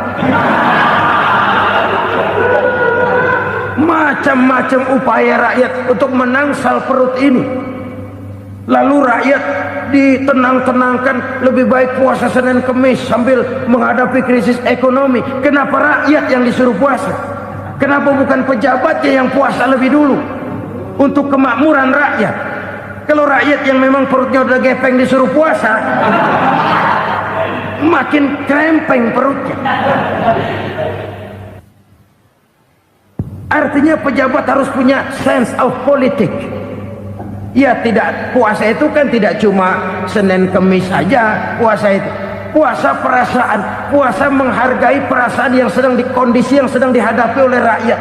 Macam-macam upaya rakyat untuk menangsal perut ini. Lalu rakyat ditenang-tenangkan, lebih baik puasa Senin Kemis sambil menghadapi krisis ekonomi. Kenapa rakyat yang disuruh puasa? Kenapa bukan pejabatnya yang puasa lebih dulu untuk kemakmuran rakyat? Kalau rakyat yang memang perutnya udah gepeng disuruh puasa, makin krempeng perutnya. Artinya pejabat harus punya sense of politics. Ya, tidak, puasa itu kan tidak cuma Senin Kemis saja puasa itu. Puasa perasaan, puasa menghargai perasaan yang sedang kondisi yang sedang dihadapi oleh rakyat.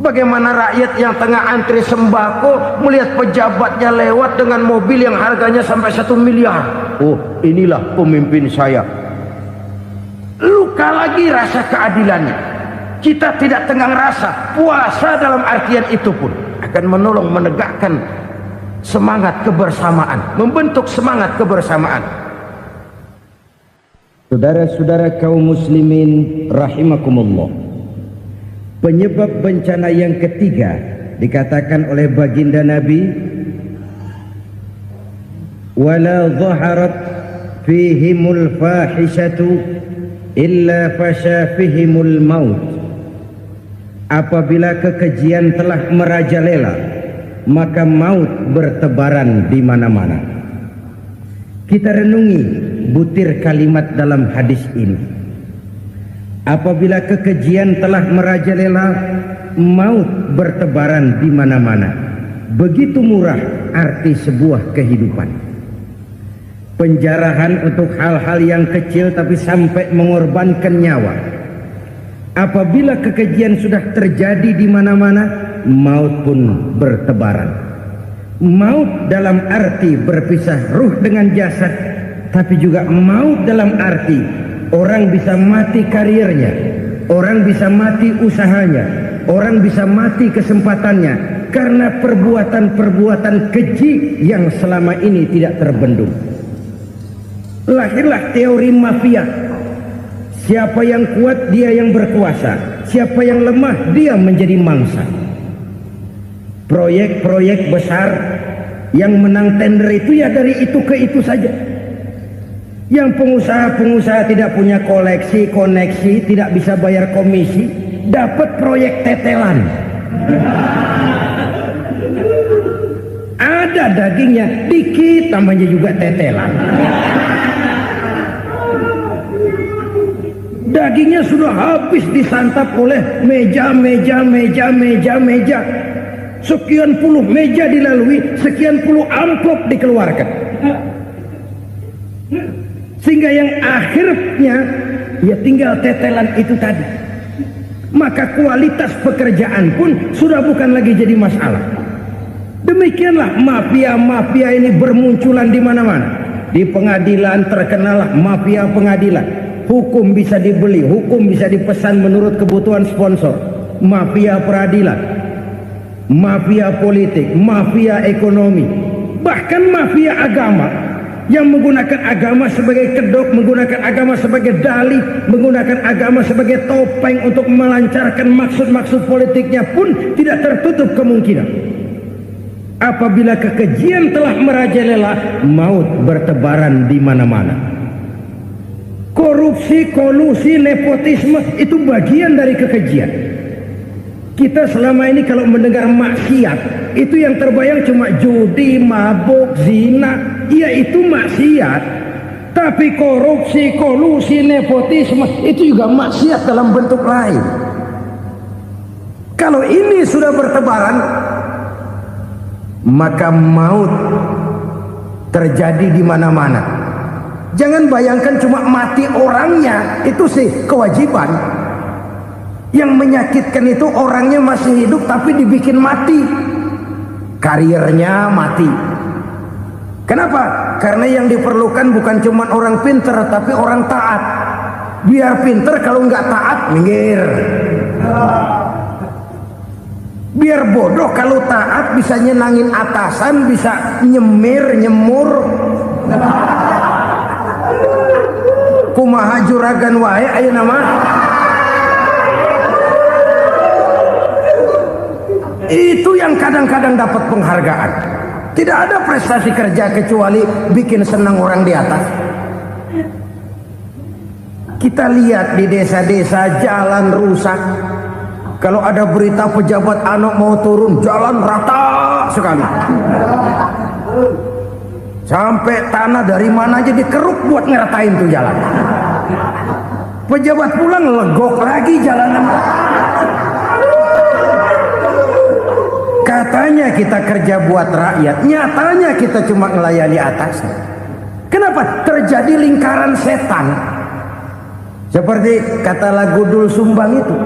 Bagaimana rakyat yang tengah antri sembako melihat pejabatnya lewat dengan mobil yang harganya sampai 1 miliar. Oh, inilah pemimpin saya. Luka lagi rasa keadilannya. Kita tidak tenggang rasa. Puasa dalam artian itu pun akan menolong menegakkan semangat kebersamaan, membentuk semangat kebersamaan. Saudara-saudara kaum muslimin rahimakumullah, penyebab bencana yang ketiga dikatakan oleh baginda Nabi, wala dhaharat fihimul fahishatu illa fasha fihimul maut. Apabila kekejian telah merajalela, maka maut bertebaran di mana-mana. Kita renungi butir kalimat dalam hadis ini. Apabila kekejian telah merajalela, maut bertebaran di mana-mana. Begitu murah arti sebuah kehidupan. Penjarahan untuk hal-hal yang kecil tapi sampai mengorbankan nyawa. Apabila kekejian sudah terjadi di mana-mana, maut pun bertebaran. Maut dalam arti berpisah ruh dengan jasad, tapi juga maut dalam arti orang bisa mati karirnya, orang bisa mati usahanya, orang bisa mati kesempatannya karena perbuatan-perbuatan keji yang selama ini tidak terbendung. Lahirlah teori mafia. Siapa yang kuat dia yang berkuasa, siapa yang lemah dia menjadi mangsa. Proyek-proyek besar yang menang tender itu ya dari itu ke itu saja. Yang pengusaha-pengusaha tidak punya koleksi, koneksi, tidak bisa bayar komisi, dapat proyek tetelan. Ada dagingnya dikit, namanya juga tetelan. Dagingnya sudah habis disantap oleh meja. Sekian puluh meja dilalui, sekian puluh amplop dikeluarkan. Sehingga yang akhirnya ya tinggal tetelan itu tadi. Maka kualitas pekerjaan pun sudah bukan lagi jadi masalah. Demikianlah mafia-mafia ini bermunculan di mana-mana. Di pengadilan terkenallah mafia pengadilan. Hukum bisa dibeli, hukum bisa dipesan menurut kebutuhan sponsor. Mafia peradilan, mafia politik, mafia ekonomi, bahkan mafia agama yang menggunakan agama sebagai kedok, menggunakan agama sebagai dalih, menggunakan agama sebagai topeng untuk melancarkan maksud-maksud politiknya pun tidak tertutup kemungkinan. Apabila kekejian telah merajalela, maut bertebaran di mana-mana. Korupsi, kolusi, nepotisme itu bagian dari kekejian. Kita selama ini kalau mendengar maksiat, itu yang terbayang cuma judi, mabuk, zina. Ya itu maksiat. Tapi korupsi, kolusi, nepotisme itu juga maksiat dalam bentuk lain. Kalau ini sudah bertebaran, maka maut terjadi di mana-mana. Jangan bayangkan cuma mati orangnya, itu sih kewajiban. Yang menyakitkan itu orangnya masih hidup tapi dibikin mati. Karirnya mati. Kenapa? Karena yang diperlukan bukan cuma orang pinter tapi orang taat. Biar pinter, kalau nggak taat minggir. Biar bodoh, kalau taat bisa nyenangin atasan, bisa nyemir, nyemur. Kumaha juragan wae ayeuna mah. Itu yang kadang-kadang dapat penghargaan. Tidak ada prestasi kerja kecuali bikin senang orang di atas. Kita lihat di desa-desa jalan rusak. Kalau ada berita pejabat anak mau turun, jalan rata sekali. Sampai tanah dari mana aja dikeruk buat ngeratain tuh jalan. Pejabat pulang legok lagi jalanan. Katanya kita kerja buat rakyat, nyatanya kita cuma melayani atasan. Kenapa? Terjadi lingkaran setan. Seperti kata lagu Dul Sumbang itu,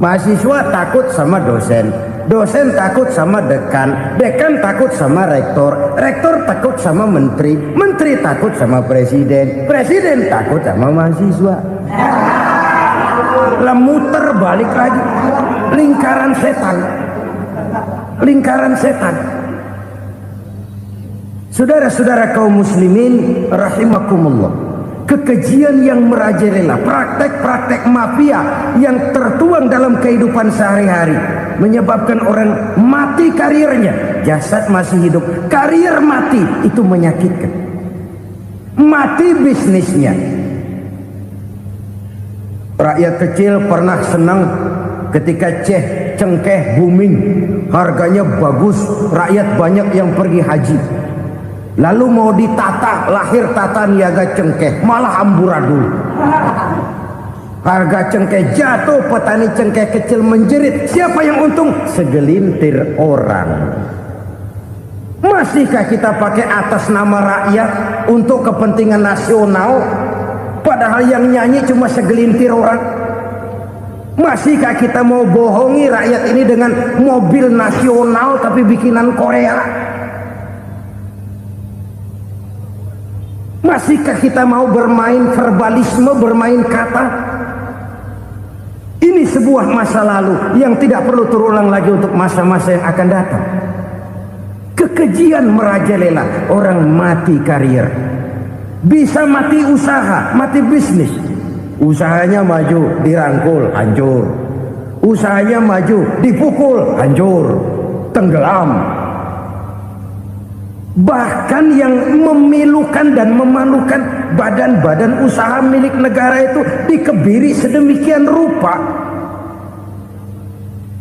mahasiswa takut sama dosen, dosen takut sama dekan, dekan takut sama rektor, rektor takut sama menteri, menteri takut sama presiden, presiden takut sama mahasiswa. Lah muter balik lagi, lingkaran setan, lingkaran setan. Saudara-saudara kaum muslimin rahimakumullah, kekejian yang merajalela, praktek-praktek mafia yang tertuang dalam kehidupan sehari-hari menyebabkan orang mati karirnya, jasad masih hidup, karir mati, itu menyakitkan. Mati bisnisnya. Rakyat kecil pernah senang ketika cengkeh booming, harganya bagus, rakyat banyak yang pergi haji. Lalu mau ditata, lahir tata niaga cengkeh, malah amburadul. Harga cengkeh jatuh, petani cengkeh kecil menjerit. Siapa yang untung? Segelintir orang. Masihkah kita pakai atas nama rakyat untuk kepentingan nasional, padahal yang nyanyi cuma segelintir orang? Masihkah kita mau bohongi rakyat ini dengan mobil nasional tapi bikinan Korea? Masihkah kita mau bermain verbalisme, bermain kata? Ini sebuah masa lalu yang tidak perlu terulang lagi untuk masa-masa yang akan datang. Kekejian merajalela, orang mati karir, bisa mati usaha, mati bisnis. Usahanya maju, dirangkul, hancur. Usahanya maju, dipukul, hancur, tenggelam. Bahkan yang memilukan dan memalukan badan-badan usaha milik negara itu dikebiri sedemikian rupa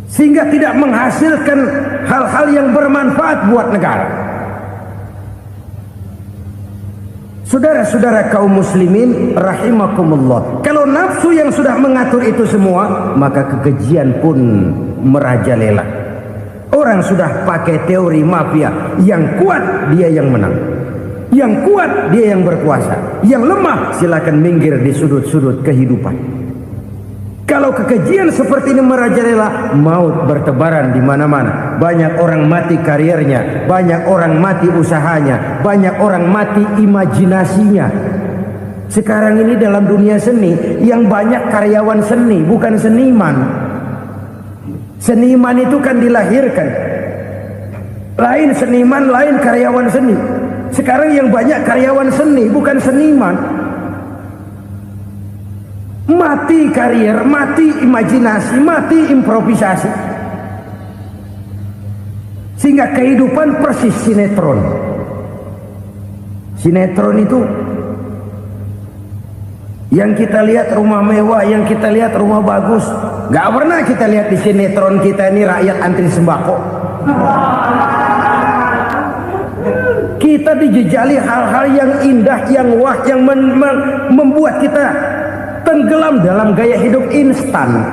sehingga tidak menghasilkan hal-hal yang bermanfaat buat negara. Saudara-saudara kaum muslimin rahimakumullah, kalau nafsu yang sudah mengatur itu semua, maka kekejian pun merajalela. Orang sudah pakai teori mafia, yang kuat dia yang menang, yang kuat dia yang berkuasa, yang lemah silakan minggir di sudut-sudut kehidupan. Kalau kekejian seperti ini merajalela, maut bertebaran di mana-mana. Banyak orang mati karirnya, banyak orang mati usahanya, banyak orang mati imajinasinya. Sekarang ini dalam dunia seni yang banyak karyawan seni, bukan seniman. Seniman itu kan dilahirkan, lain seniman, lain karyawan seni. Sekarang yang banyak karyawan seni, bukan seniman. Mati karir, mati imajinasi, mati improvisasi, sehingga kehidupan persis sinetron. Sinetron itu yang kita lihat rumah mewah, yang kita lihat rumah bagus. Gak pernah kita lihat di sinetron kita ini rakyat antri sembako. Kita dijejali hal-hal yang indah, yang wah, yang membuat kita tenggelam dalam gaya hidup instan,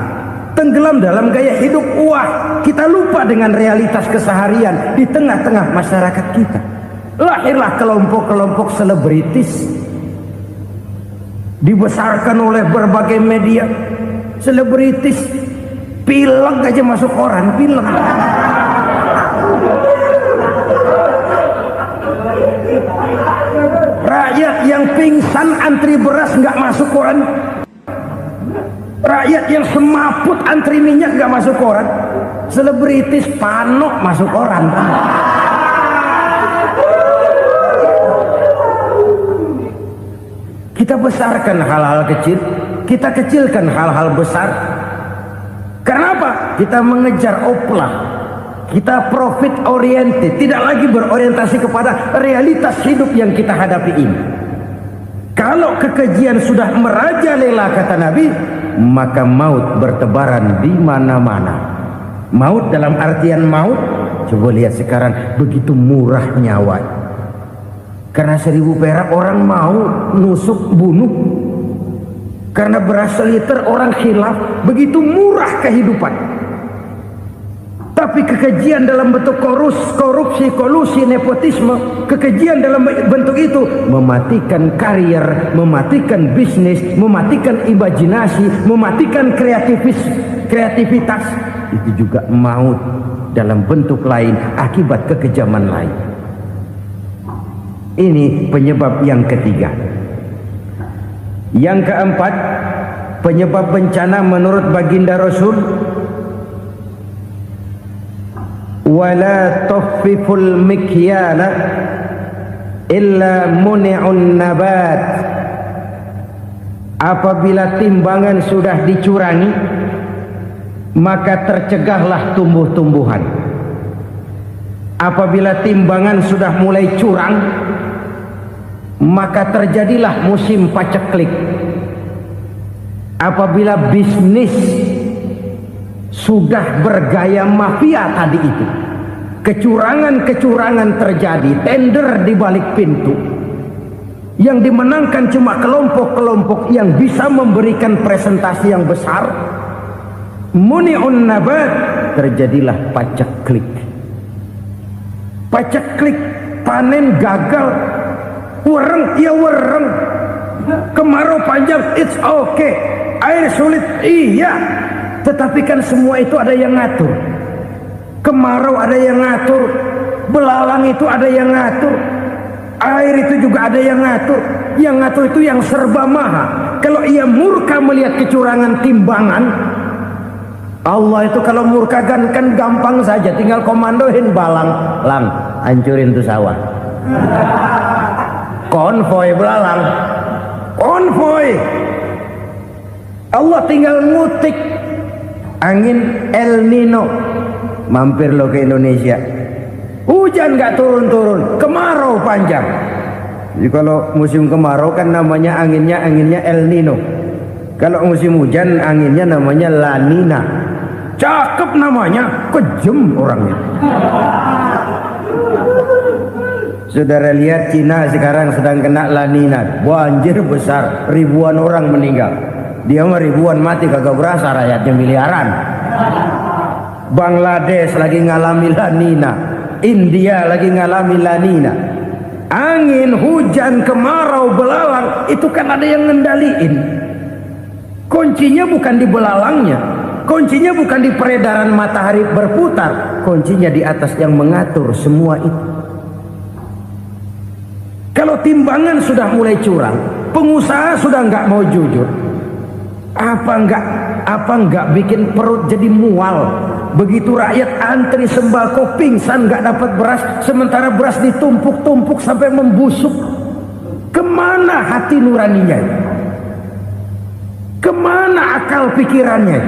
tenggelam dalam gaya hidup wah. Kita lupa dengan realitas keseharian di tengah-tengah masyarakat kita. Lahirlah kelompok-kelompok selebritis, dibesarkan oleh berbagai media. Selebritis pilek aja masuk koran, pilek. Rakyat yang pingsan antri beras nggak masuk koran. Rakyat yang semaput antri minyak nggak masuk koran. Selebritis panok masuk koran. Kita besarkan hal-hal kecil, kita kecilkan hal-hal besar. Kenapa? Kita mengejar oplah, kita profit oriented, tidak lagi berorientasi kepada realitas hidup yang kita hadapi ini. Kalau kekejian sudah merajalela, kata Nabi, maka maut bertebaran di mana-mana. Maut dalam artian maut, coba lihat sekarang begitu murah nyawa. Karena 1000 perak orang mau nusuk bunuh. Karena beras seliter orang khilaf, begitu murah kehidupan. Tapi kekejian dalam bentuk korupsi, kolusi, nepotisme, kekejian dalam bentuk itu mematikan karier, mematikan bisnis, mematikan imajinasi, mematikan kreativitas. Itu juga maut dalam bentuk lain akibat kekejaman lain. Ini penyebab yang ketiga. Yang keempat, penyebab bencana menurut baginda Rasul, wala tuffiful mikyala illa muni'un nabat. Apabila timbangan sudah dicurangi, maka tercegahlah tumbuh-tumbuhan. Apabila timbangan sudah mulai curang, maka terjadilah musim paceklik. Apabila bisnis sudah bergaya mafia tadi itu, kecurangan-kecurangan terjadi, tender di balik pintu, yang dimenangkan cuma kelompok-kelompok yang bisa memberikan presentasi yang besar, muni'un nabat, terjadilah paceklik. Paceklik, panen gagal, wereng ya wereng, kemarau panjang it's okay, air sulit iya, tetapi kan semua itu ada yang ngatur. Kemarau ada yang ngatur, belalang itu ada yang ngatur, air itu juga ada yang ngatur. Yang ngatur itu yang serba maha. Kalau ia murka melihat kecurangan timbangan, Allah itu kalau murka kan gampang saja, tinggal komandoin balang, lang hancurin tuh sawah. Konvoy belalang, konvoy. Allah tinggal ngutik angin El Nino, mampir lo ke Indonesia, hujan gak turun-turun, kemarau panjang. Jadi kalau musim kemarau kan namanya anginnya El Nino. Kalau musim hujan anginnya namanya La Nina. Cakep namanya, kejem orangnya. Saudara lihat Cina sekarang sedang kena La Nina, banjir besar, ribuan orang meninggal. Dia mah ribuan mati kagak berasa, rakyatnya miliaran. Bangladesh lagi ngalami La Nina, India lagi ngalami La Nina. Angin, hujan, kemarau, belalang itu kan ada yang ngendaliin. Kuncinya bukan di belalangnya, kuncinya bukan di peredaran matahari berputar, kuncinya di atas yang mengatur semua itu. Kalau timbangan sudah mulai curang, pengusaha sudah nggak mau jujur, apa nggak bikin perut jadi mual. Begitu rakyat antri sembako pingsan nggak dapat beras, sementara beras ditumpuk-tumpuk sampai membusuk. Kemana hati nuraninya? Kemana akal pikirannya?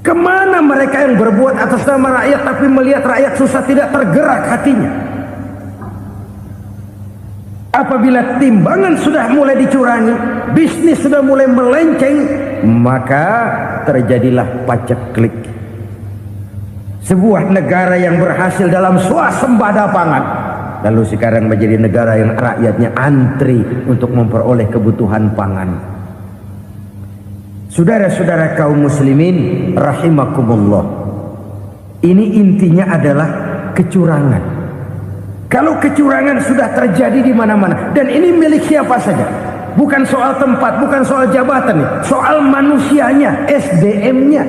Kemana mereka yang berbuat atas nama rakyat tapi melihat rakyat susah tidak tergerak hatinya? Apabila timbangan sudah mulai dicurangi, bisnis sudah mulai melenceng, maka terjadilah paceklik. Sebuah negara yang berhasil dalam swasembada pangan, lalu sekarang menjadi negara yang rakyatnya antri untuk memperoleh kebutuhan pangan. Saudara-saudara kaum muslimin rahimakumullah, ini intinya adalah kecurangan. Kalau kecurangan sudah terjadi di mana-mana, dan ini milik siapa saja, bukan soal tempat, bukan soal jabatan, soal manusianya, SDM-nya.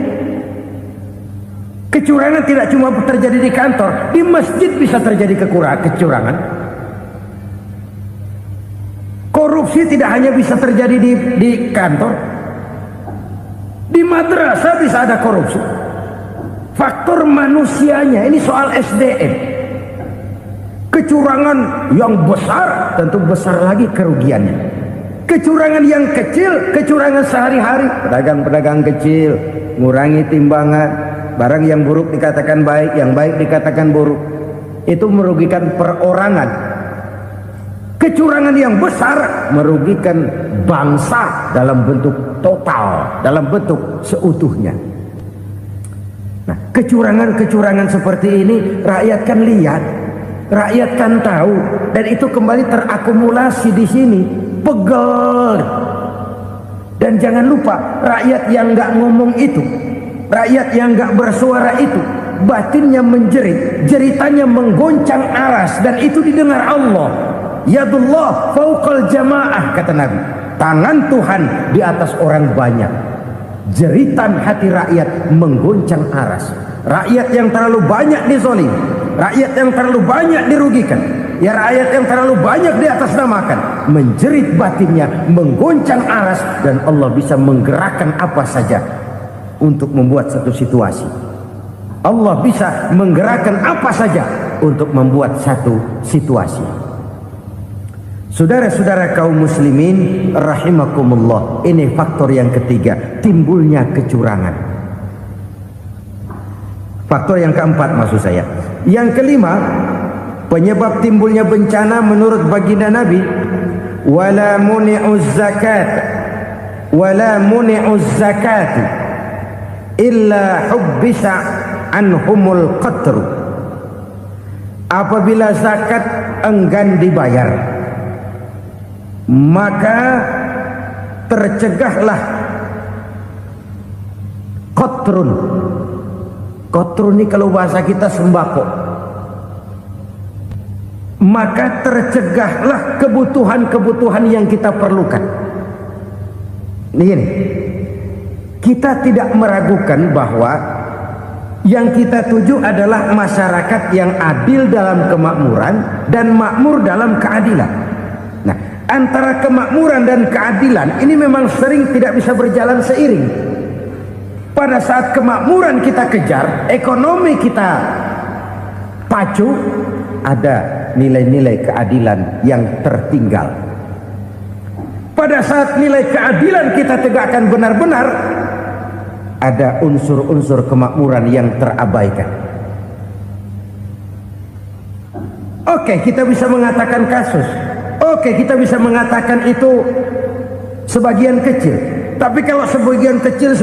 Kecurangan tidak cuma terjadi di kantor, di masjid bisa terjadi kecurangan. Korupsi tidak hanya bisa terjadi di kantor, di madrasah bisa ada korupsi. Faktor manusianya, ini soal SDM. Kecurangan yang besar tentu besar lagi kerugiannya. Kecurangan yang kecil, kecurangan sehari-hari, pedagang-pedagang kecil ngurangi timbangan, barang yang buruk dikatakan baik, yang baik dikatakan buruk, itu merugikan perorangan. Kecurangan yang besar merugikan bangsa dalam bentuk total, dalam bentuk seutuhnya. Nah, kecurangan-kecurangan seperti ini rakyat kan lihat, rakyat kan tahu, dan itu kembali terakumulasi di sini, pegel. Dan jangan lupa, rakyat yang nggak ngomong itu, rakyat yang nggak bersuara itu, batinnya menjerit, jeritannya menggoncang aras, dan itu didengar Allah. Yadullah fauqal jamaah, kata Nabi. Tangan Tuhan di atas orang banyak. Jeritan hati rakyat menggoncang aras. Rakyat yang terlalu banyak dizolim, rakyat yang terlalu banyak dirugikan, ya rakyat yang terlalu banyak di atas namakan, menjerit batinnya, menggoncang aras, dan Allah bisa menggerakkan apa saja untuk membuat satu situasi. Allah bisa menggerakkan apa saja untuk membuat satu situasi. Saudara-saudara kaum muslimin rahimakumullah, ini faktor yang ketiga, timbulnya kecurangan. Faktor yang keempat maksud saya. Yang kelima, penyebab timbulnya bencana menurut baginda Nabi, wala muni'uz zakat wala muni'uz zakat illa hubbisa anhumul qatru. Apabila zakat enggan dibayar, maka tercegahlah qatrun. Qatrun ini kalau bahasa kita sembako. Maka tercegahlah kebutuhan-kebutuhan yang kita perlukan. Ini, kita tidak meragukan bahwa yang kita tuju adalah masyarakat yang adil dalam kemakmuran dan makmur dalam keadilan. Nah, antara kemakmuran dan keadilan ini memang sering tidak bisa berjalan seiring. Pada saat kemakmuran kita kejar, ekonomi kita pacu, ada nilai-nilai keadilan yang tertinggal. Pada saat nilai keadilan kita tegakkan benar-benar, ada unsur-unsur kemakmuran yang terabaikan. Oke, kita bisa mengatakan kasus. Oke, kita bisa mengatakan itu sebagian kecil. Tapi kalau sebagian kecil,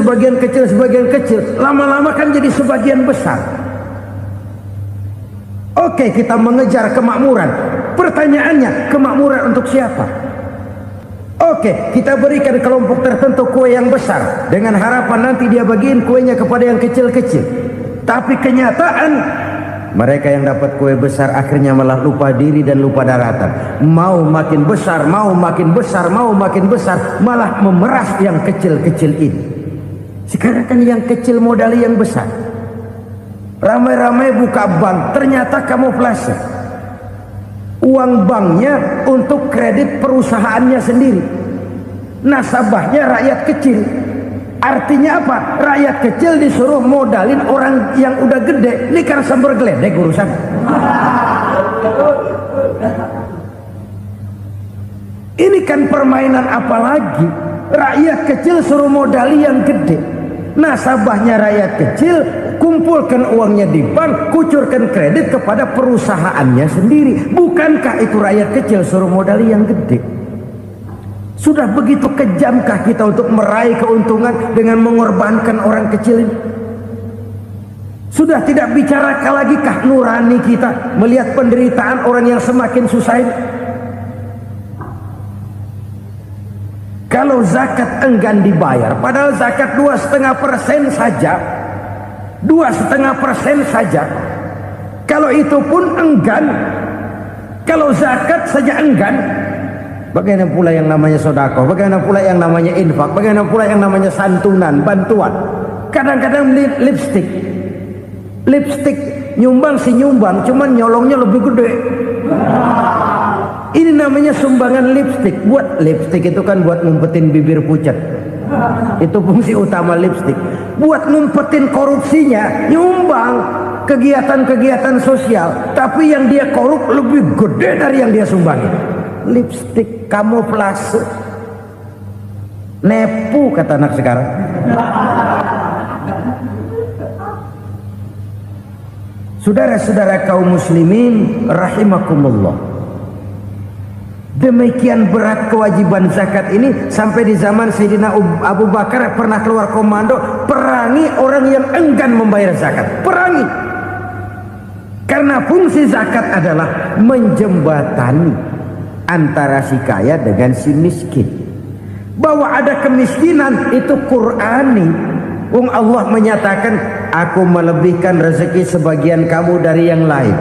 lama-lama kan jadi sebagian besar. Oke, kita mengejar kemakmuran. Pertanyaannya, kemakmuran untuk siapa? Oke, kita berikan kelompok tertentu kue yang besar dengan harapan nanti dia bagiin kuenya kepada yang kecil-kecil. Tapi kenyataan, mereka yang dapat kue besar akhirnya malah lupa diri dan lupa daratan. Mau makin besar, malah memeras yang kecil-kecil ini. Sekarang kan yang kecil modali yang besar. Ramai-ramai buka bank, ternyata kamuflase. Uang banknya untuk kredit perusahaannya sendiri. Nasabahnya rakyat kecil. Artinya apa? Rakyat kecil disuruh modalin orang yang udah gede. Ini kan sambar geledek urusan. Ini kan permainan apa lagi? Rakyat kecil suruh modali yang gede. Nasabahnya rakyat kecil, kumpulkan uangnya di bank, kucurkan kredit kepada perusahaannya sendiri. Bukankah itu rakyat kecil suruh modali yang gede? Sudah begitu kejamkah kita untuk meraih keuntungan dengan mengorbankan orang kecil ini? Sudah tidak bicara lagi kah nurani kita melihat penderitaan orang yang semakin susah ini? Kalau zakat enggan dibayar, padahal zakat 2,5% saja, 2,5% saja. Kalau itu pun enggan, kalau zakat saja enggan, bagaimana pula yang namanya sodako, bagaimana pula yang namanya infak, bagaimana pula yang namanya santunan, bantuan. Kadang-kadang lipstick nyumbang si nyumbang, cuman nyolongnya lebih gede. Ini namanya sumbangan lipstick. Buat lipstick itu kan buat ngumpetin bibir pucat. Itu fungsi utama lipstick. Buat ngumpetin korupsinya, nyumbang kegiatan-kegiatan sosial. Tapi yang dia korup lebih gede dari yang dia sumbangin. Lipstick kamuflase. Nepu kata anak sekarang. Saudara-saudara kaum muslimin rahimakumullah. Demikian berat kewajiban zakat ini sampai di zaman Sayyidina Abu Bakar pernah keluar komando perangi orang yang enggan membayar zakat. Perangi. Karena fungsi zakat adalah menjembatani antara si kaya dengan si miskin. Bahwa ada kemiskinan itu Qur'ani. Allah menyatakan, aku melebihkan rezeki sebagian kamu dari yang lain.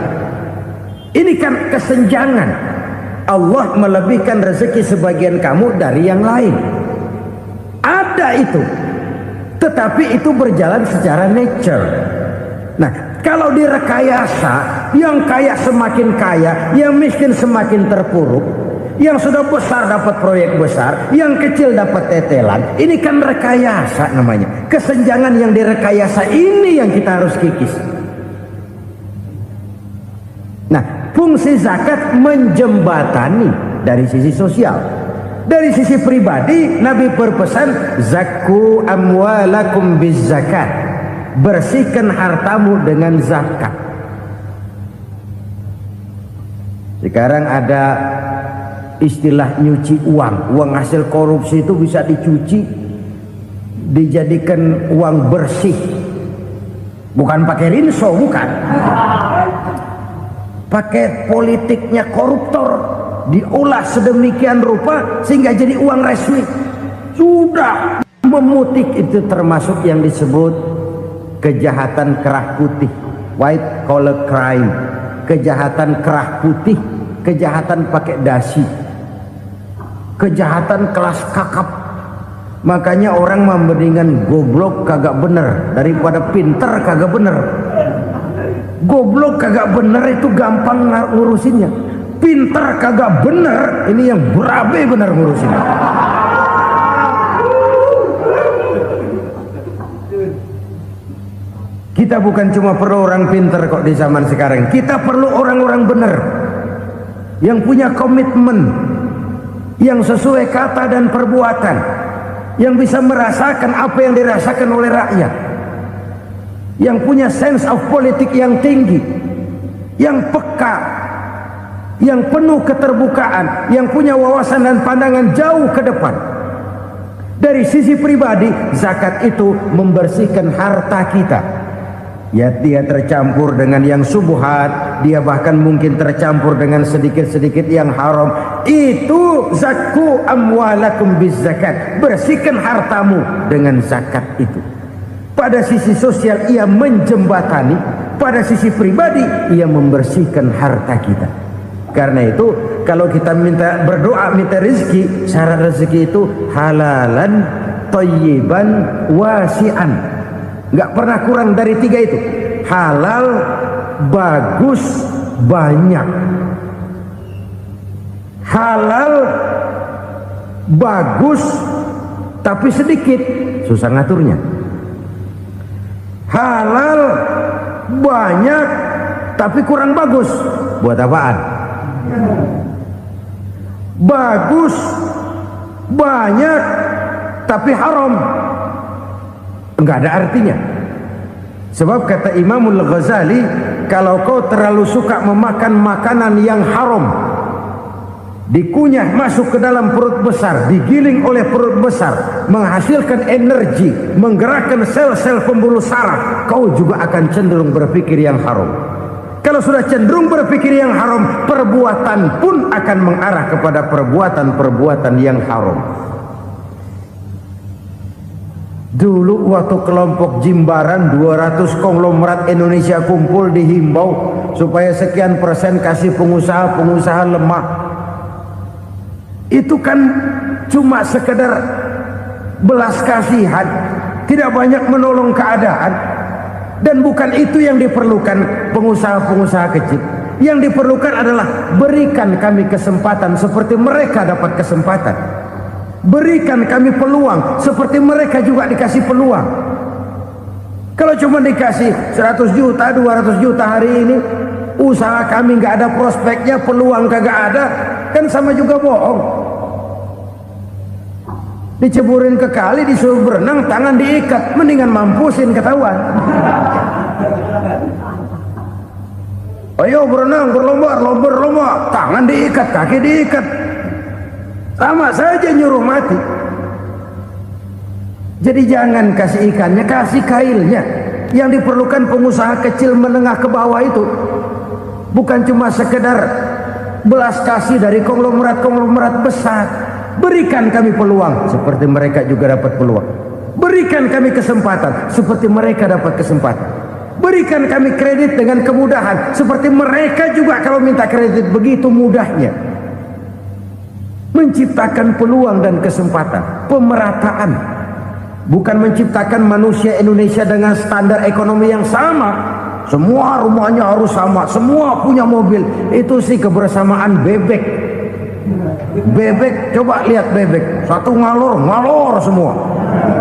Ini kan kesenjangan. Allah melebihkan rezeki sebagian kamu dari yang lain. Ada itu. Tetapi itu berjalan secara nature. Nah, kalau direkayasa, yang kaya semakin kaya, yang miskin semakin terpuruk, yang sudah besar dapat proyek besar, yang kecil dapat tetelan. Ini kan rekayasa namanya. Kesenjangan yang direkayasa ini yang kita harus kikis. Nah, fungsi zakat menjembatani dari sisi sosial. Dari sisi pribadi, Nabi berpesan, zakku amwalakum biz zakat. Bersihkan hartamu dengan zakat. Sekarang ada istilah nyuci uang. Uang hasil korupsi itu bisa dicuci, dijadikan uang bersih. Bukan pakai rinso, bukan. Pakai politiknya koruptor, diolah sedemikian rupa sehingga jadi uang resmi. Sudah memutik, itu termasuk yang disebut kejahatan kerah putih, white collar crime. Kejahatan kerah putih, kejahatan pakai dasi, kejahatan kelas kakap. Makanya orang mendingan goblok kagak bener daripada pinter kagak bener. Goblok kagak bener itu gampang ngurusinnya. Pinter kagak bener, ini yang berabe bener ngurusinnya. Kita bukan cuma perlu orang pinter kok di zaman sekarang. Kita perlu orang-orang bener yang punya komitmen, yang sesuai kata dan perbuatan, yang bisa merasakan apa yang dirasakan oleh rakyat, yang punya sense of politik yang tinggi, yang peka, yang penuh keterbukaan, yang punya wawasan dan pandangan jauh ke depan. Dari sisi pribadi, zakat itu membersihkan harta kita. Ya, dia tercampur dengan yang subuhat, dia bahkan mungkin tercampur dengan sedikit-sedikit yang haram. Itu zakku amwalakum biz zakat. Bersihkan hartamu dengan zakat itu. Pada sisi sosial ia menjembatani, pada sisi pribadi ia membersihkan harta kita. Karena itu kalau kita minta berdoa minta rezeki, syarat rezeki itu halalan thayyiban wasi'an. Nggak pernah kurang dari 3 itu. Halal, bagus, banyak. Halal, bagus, tapi sedikit, susah ngaturnya. Halal, banyak, tapi kurang bagus, buat apaan? Bagus, banyak, tapi haram, enggak ada artinya. Sebab kata Imamul Ghazali, kalau kau terlalu suka memakan makanan yang haram, dikunyah masuk ke dalam perut besar, digiling oleh perut besar, menghasilkan energi, menggerakkan sel-sel pembuluh saraf, kau juga akan cenderung berpikir yang haram. Kalau sudah cenderung berpikir yang haram, perbuatan pun akan mengarah kepada perbuatan-perbuatan yang haram. Dulu waktu kelompok Jimbaran 200 konglomerat Indonesia kumpul, dihimbau supaya sekian persen kasih pengusaha-pengusaha lemah. Itu kan cuma sekedar belas kasihan, tidak banyak menolong keadaan. Dan bukan itu yang diperlukan pengusaha-pengusaha kecil. Yang diperlukan adalah berikan kami kesempatan seperti mereka dapat kesempatan. Berikan kami peluang seperti mereka juga dikasih peluang. Kalau cuma dikasih 100 juta, 200 juta hari ini, usaha kami nggak ada prospeknya, peluang kagak ada, kan sama juga bohong. Diceburin ke kali, disuruh berenang, tangan diikat, mendingan mampusin ketahuan. Ayo berenang, berlomba, tangan diikat, kaki diikat, sama saja nyuruh mati. Jadi jangan kasih ikannya, kasih kailnya. Yang diperlukan pengusaha kecil menengah ke bawah itu bukan cuma sekedar belas kasih dari konglomerat-konglomerat besar, Berikan kami peluang seperti mereka juga dapat peluang. Berikan kami kesempatan seperti mereka dapat kesempatan. Berikan kami kredit dengan kemudahan seperti mereka juga kalau minta kredit begitu mudahnya. Menciptakan peluang dan kesempatan, pemerataan. Bukan menciptakan manusia Indonesia dengan standar ekonomi yang sama. Semua rumahnya harus sama, semua punya mobil. Itu sih kebersamaan bebek. Bebek, coba lihat bebek. Satu ngalor semua.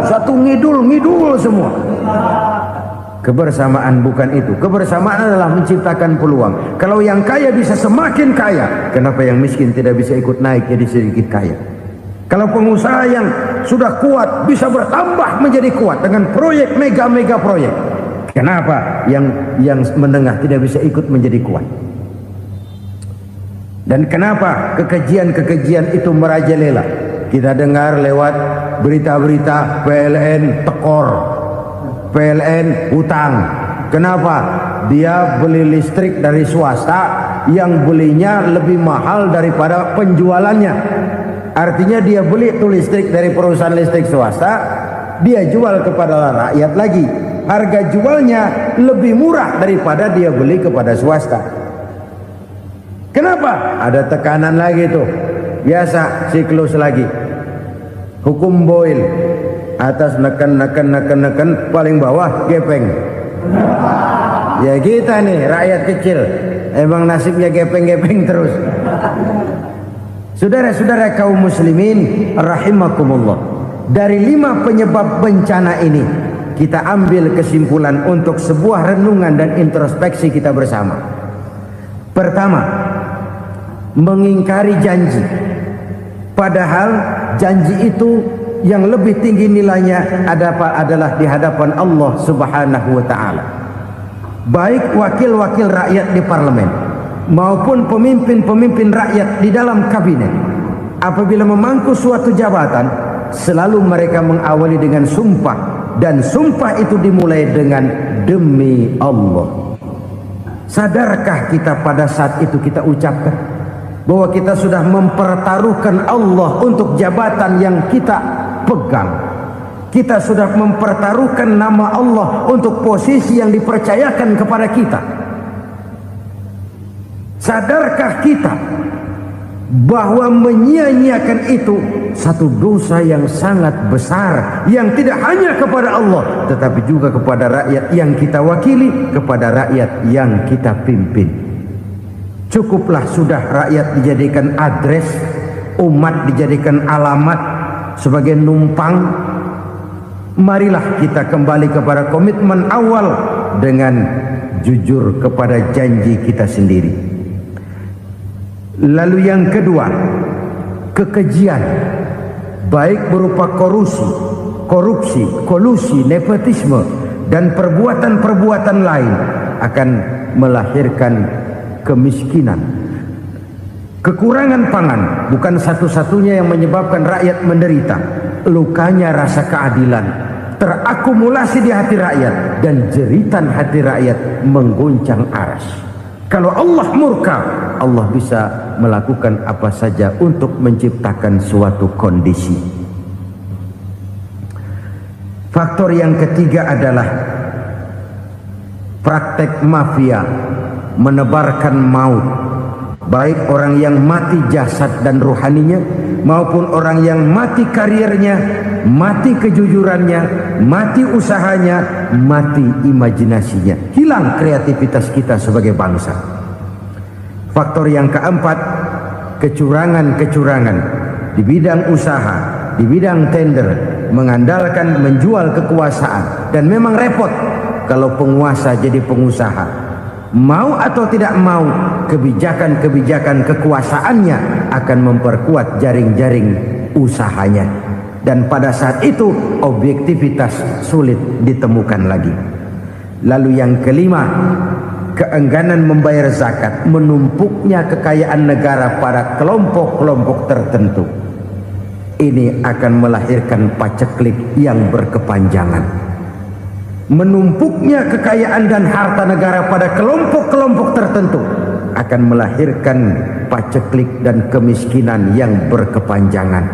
Satu ngidul semua. Kebersamaan bukan itu. Kebersamaan adalah menciptakan peluang. Kalau yang kaya bisa semakin kaya, kenapa yang miskin tidak bisa ikut naik jadi sedikit kaya? Kalau pengusaha yang sudah kuat bisa bertambah menjadi kuat dengan proyek mega proyek, kenapa yang menengah tidak bisa ikut menjadi kuat? Dan kenapa kekejian itu merajalela? Kita dengar lewat berita-berita PLN tekor, PLN hutang. Kenapa? Dia beli listrik dari swasta yang belinya lebih mahal daripada penjualannya. Artinya dia beli itu listrik dari perusahaan listrik swasta, dia jual kepada rakyat lagi. Harga jualnya lebih murah daripada dia beli kepada swasta. Kenapa? Ada tekanan lagi tuh. Biasa siklus lagi. Hukum Boyle. Atas neken, paling bawah gepeng. Ya kita nih rakyat kecil, emang nasibnya gepeng terus. Saudara-saudara kaum muslimin rahimakumullah, dari 5 penyebab bencana ini kita ambil kesimpulan untuk sebuah renungan dan introspeksi kita bersama. Pertama, mengingkari janji, padahal janji itu yang lebih tinggi nilainya adalah di hadapan Allah Subhanahu wa ta'ala. Baik wakil-wakil rakyat di parlemen maupun pemimpin-pemimpin rakyat di dalam kabinet, apabila memangku suatu jabatan, selalu mereka mengawali dengan sumpah, dan sumpah itu dimulai dengan demi Allah. Sadarkah kita pada saat itu kita ucapkan bahwa kita sudah mempertaruhkan Allah untuk jabatan yang kita pegang? Kita sudah mempertaruhkan nama Allah untuk posisi yang dipercayakan kepada kita. Sadarkah kita bahwa menyia-nyiakan itu satu dosa yang sangat besar, yang tidak hanya kepada Allah tetapi juga kepada rakyat yang kita wakili, kepada rakyat yang kita pimpin. Cukuplah sudah rakyat dijadikan adres, umat dijadikan alamat sebagai numpang. Marilah kita kembali kepada komitmen awal dengan jujur kepada janji kita sendiri. Lalu yang kedua, kekejian, baik berupa korupsi, kolusi, nepotisme, dan perbuatan-perbuatan lain akan melahirkan kemiskinan. Kekurangan pangan bukan satu-satunya yang menyebabkan rakyat menderita. Lukanya rasa keadilan terakumulasi di hati rakyat, dan jeritan hati rakyat mengguncang aras. Kalau Allah murka, Allah bisa melakukan apa saja untuk menciptakan suatu kondisi. Faktor yang ketiga adalah praktek mafia menebarkan maut, baik orang yang mati jasad dan rohaninya maupun orang yang mati karirnya, mati kejujurannya, mati usahanya, mati imajinasinya. Hilang kreativitas kita sebagai bangsa. Faktor yang keempat, kecurangan-kecurangan di bidang usaha, di bidang tender, mengandalkan menjual kekuasaan. Dan memang repot kalau penguasa jadi pengusaha. Mau atau tidak mau, kebijakan-kebijakan kekuasaannya akan memperkuat jaring-jaring usahanya. Dan pada saat itu objektivitas sulit ditemukan lagi. Lalu yang kelima, keengganan membayar zakat, menumpuknya kekayaan negara pada kelompok-kelompok tertentu. Ini akan melahirkan paceklik yang berkepanjangan. Menumpuknya kekayaan dan harta negara pada kelompok-kelompok tertentu akan melahirkan paceklik dan kemiskinan yang berkepanjangan.